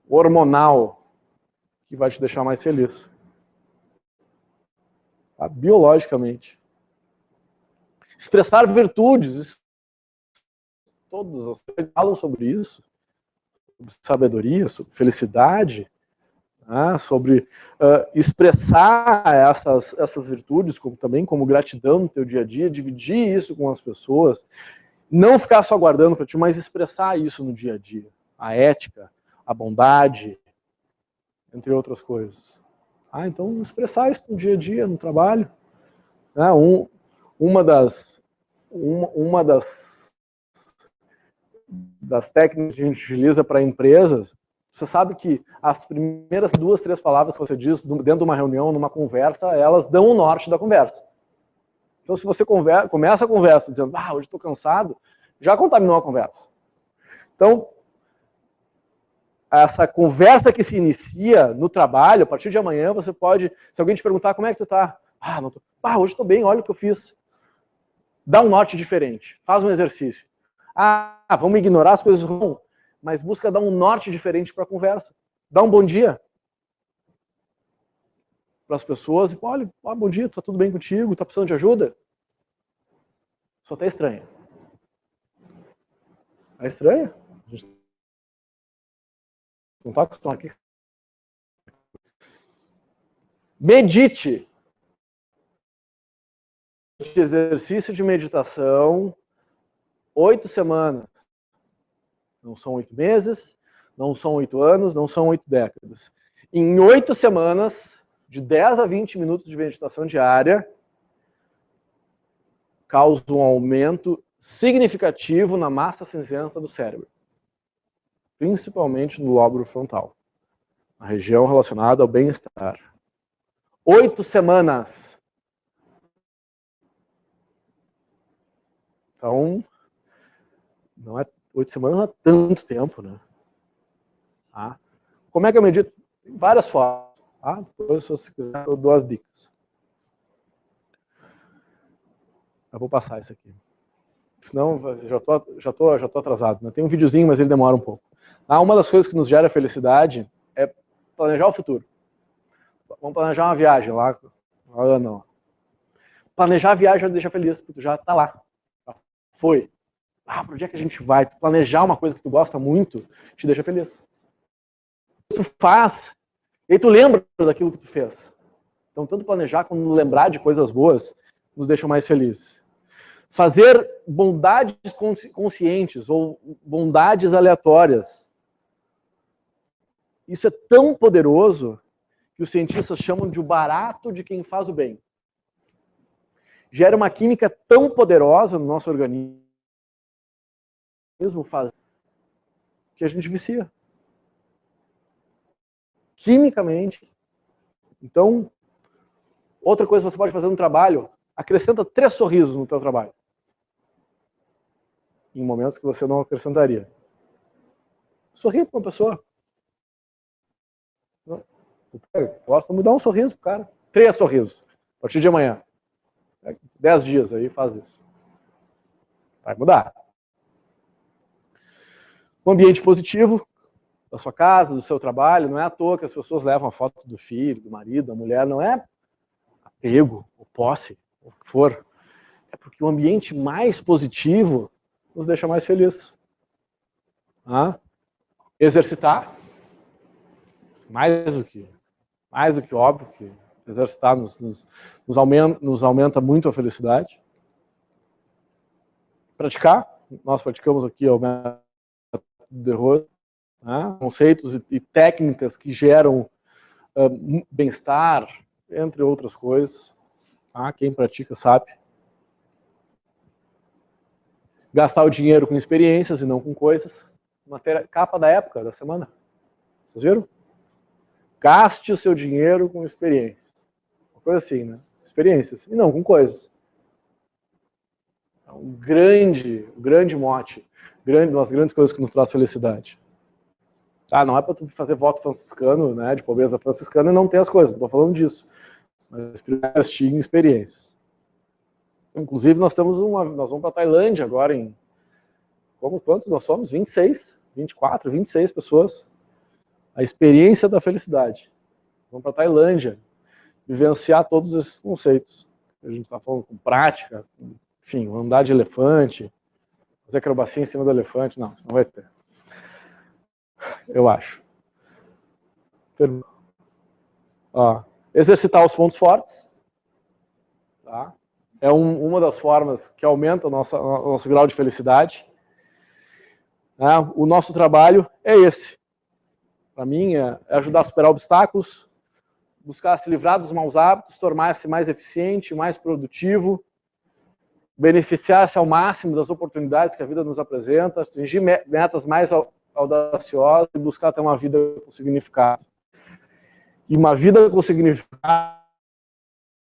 A: hormonal, que vai te deixar mais feliz. Tá? Biologicamente. Expressar virtudes, todas as pessoas falam sobre isso, sobre sabedoria, sobre felicidade, né? Sobre expressar essas virtudes também como gratidão no teu dia a dia, dividir isso com as pessoas, não ficar só guardando para ti, mas expressar isso no dia a dia. A ética, a bondade, entre outras coisas. Então, expressar isso no dia a dia, no trabalho. Uma das técnicas que a gente utiliza para empresas, você sabe que as primeiras 2, 3 palavras que você diz dentro de uma reunião, numa conversa, elas dão o norte da conversa. Então, se você começa a conversa dizendo, hoje estou cansado, já contaminou a conversa. Então, essa conversa que se inicia no trabalho, a partir de amanhã, você pode, se alguém te perguntar como é que tu tá, não tô, hoje estou bem, olha o que eu fiz. Dá um norte diferente, faz um exercício. Vamos ignorar as coisas ruins, mas busca dar um norte diferente para a conversa. Dá um bom dia para as pessoas e olha, bom dia, tá tudo bem contigo? Tá precisando de ajuda? Só tá estranha. É estranha? A gente não tá acostumado aqui. Medite. Exercício de meditação, 8 semanas. Não são 8 meses, não são 8 anos, não são 8 décadas. Em 8 semanas, de 10 a 20 minutos de meditação diária, causa um aumento significativo na massa cinzenta do cérebro. Principalmente no lóbulo frontal. A região relacionada ao bem-estar. 8 semanas. Então, 8 semanas não é tanto tempo, né? Como é que eu medito? Tem várias formas. Depois, se você quiser, eu dou as dicas. Eu vou passar isso aqui. Senão, já tô atrasado. Né? Tem um videozinho, mas ele demora um pouco. Uma das coisas que nos gera felicidade é planejar o futuro. Vamos planejar uma viagem lá. Não. Planejar a viagem já deixa feliz, porque tu já tá lá. Foi. Para onde é que a gente vai? Tu planejar uma coisa que tu gosta muito, te deixa feliz. Tu faz, e tu lembra daquilo que tu fez. Então, tanto planejar como lembrar de coisas boas, nos deixa mais felizes. Fazer bondades conscientes ou bondades aleatórias. Isso é tão poderoso que os cientistas chamam de o barato de quem faz o bem. Gera uma química tão poderosa no nosso organismo que a gente vicia. Quimicamente. Então, outra coisa que você pode fazer no trabalho, acrescenta 3 sorrisos no teu trabalho. Em momentos que você não acrescentaria. Sorri para uma pessoa. Gosta de dar um sorriso pro cara. 3 sorrisos. A partir de amanhã. 10 dias aí faz isso. Vai mudar. Um ambiente positivo da sua casa, do seu trabalho. Não é à toa que as pessoas levam a foto do filho, do marido, da mulher. Não é apego, ou posse, ou o que for. É porque o ambiente mais positivo nos deixa mais felizes. Exercitar. Mais do que óbvio que Exercitar nos aumenta muito a felicidade. Praticar, nós praticamos aqui o método de Rose, né? Conceitos e técnicas que geram bem-estar, entre outras coisas. Tá? Quem pratica sabe. Gastar o dinheiro com experiências e não com coisas. Capa da época, da semana. Vocês viram? Gaste o seu dinheiro com experiências. Uma coisa assim, né? Experiências. E não com coisas. É um grande mote. Uma das grandes coisas que nos traz felicidade. Ah, não é para tu fazer voto franciscano, né? De pobreza franciscana e não ter as coisas. Não estou falando disso. Mas investir em experiências. Inclusive, nós vamos para a Tailândia agora em... Quantos nós somos? 26, 24, 26 pessoas. A experiência da felicidade. Vamos para a Tailândia, vivenciar todos esses conceitos. A gente está falando com prática, enfim, andar de elefante, fazer acrobacia em cima do elefante. Não, isso não vai ter. Eu acho. Ó, exercitar os pontos fortes. Tá? É uma das formas que aumenta o nosso grau de felicidade. O nosso trabalho é esse. Para mim, é ajudar a superar obstáculos, buscar se livrar dos maus hábitos, tornar-se mais eficiente, mais produtivo, beneficiar-se ao máximo das oportunidades que a vida nos apresenta, atingir metas mais audaciosas e buscar ter uma vida com significado. E uma vida com significado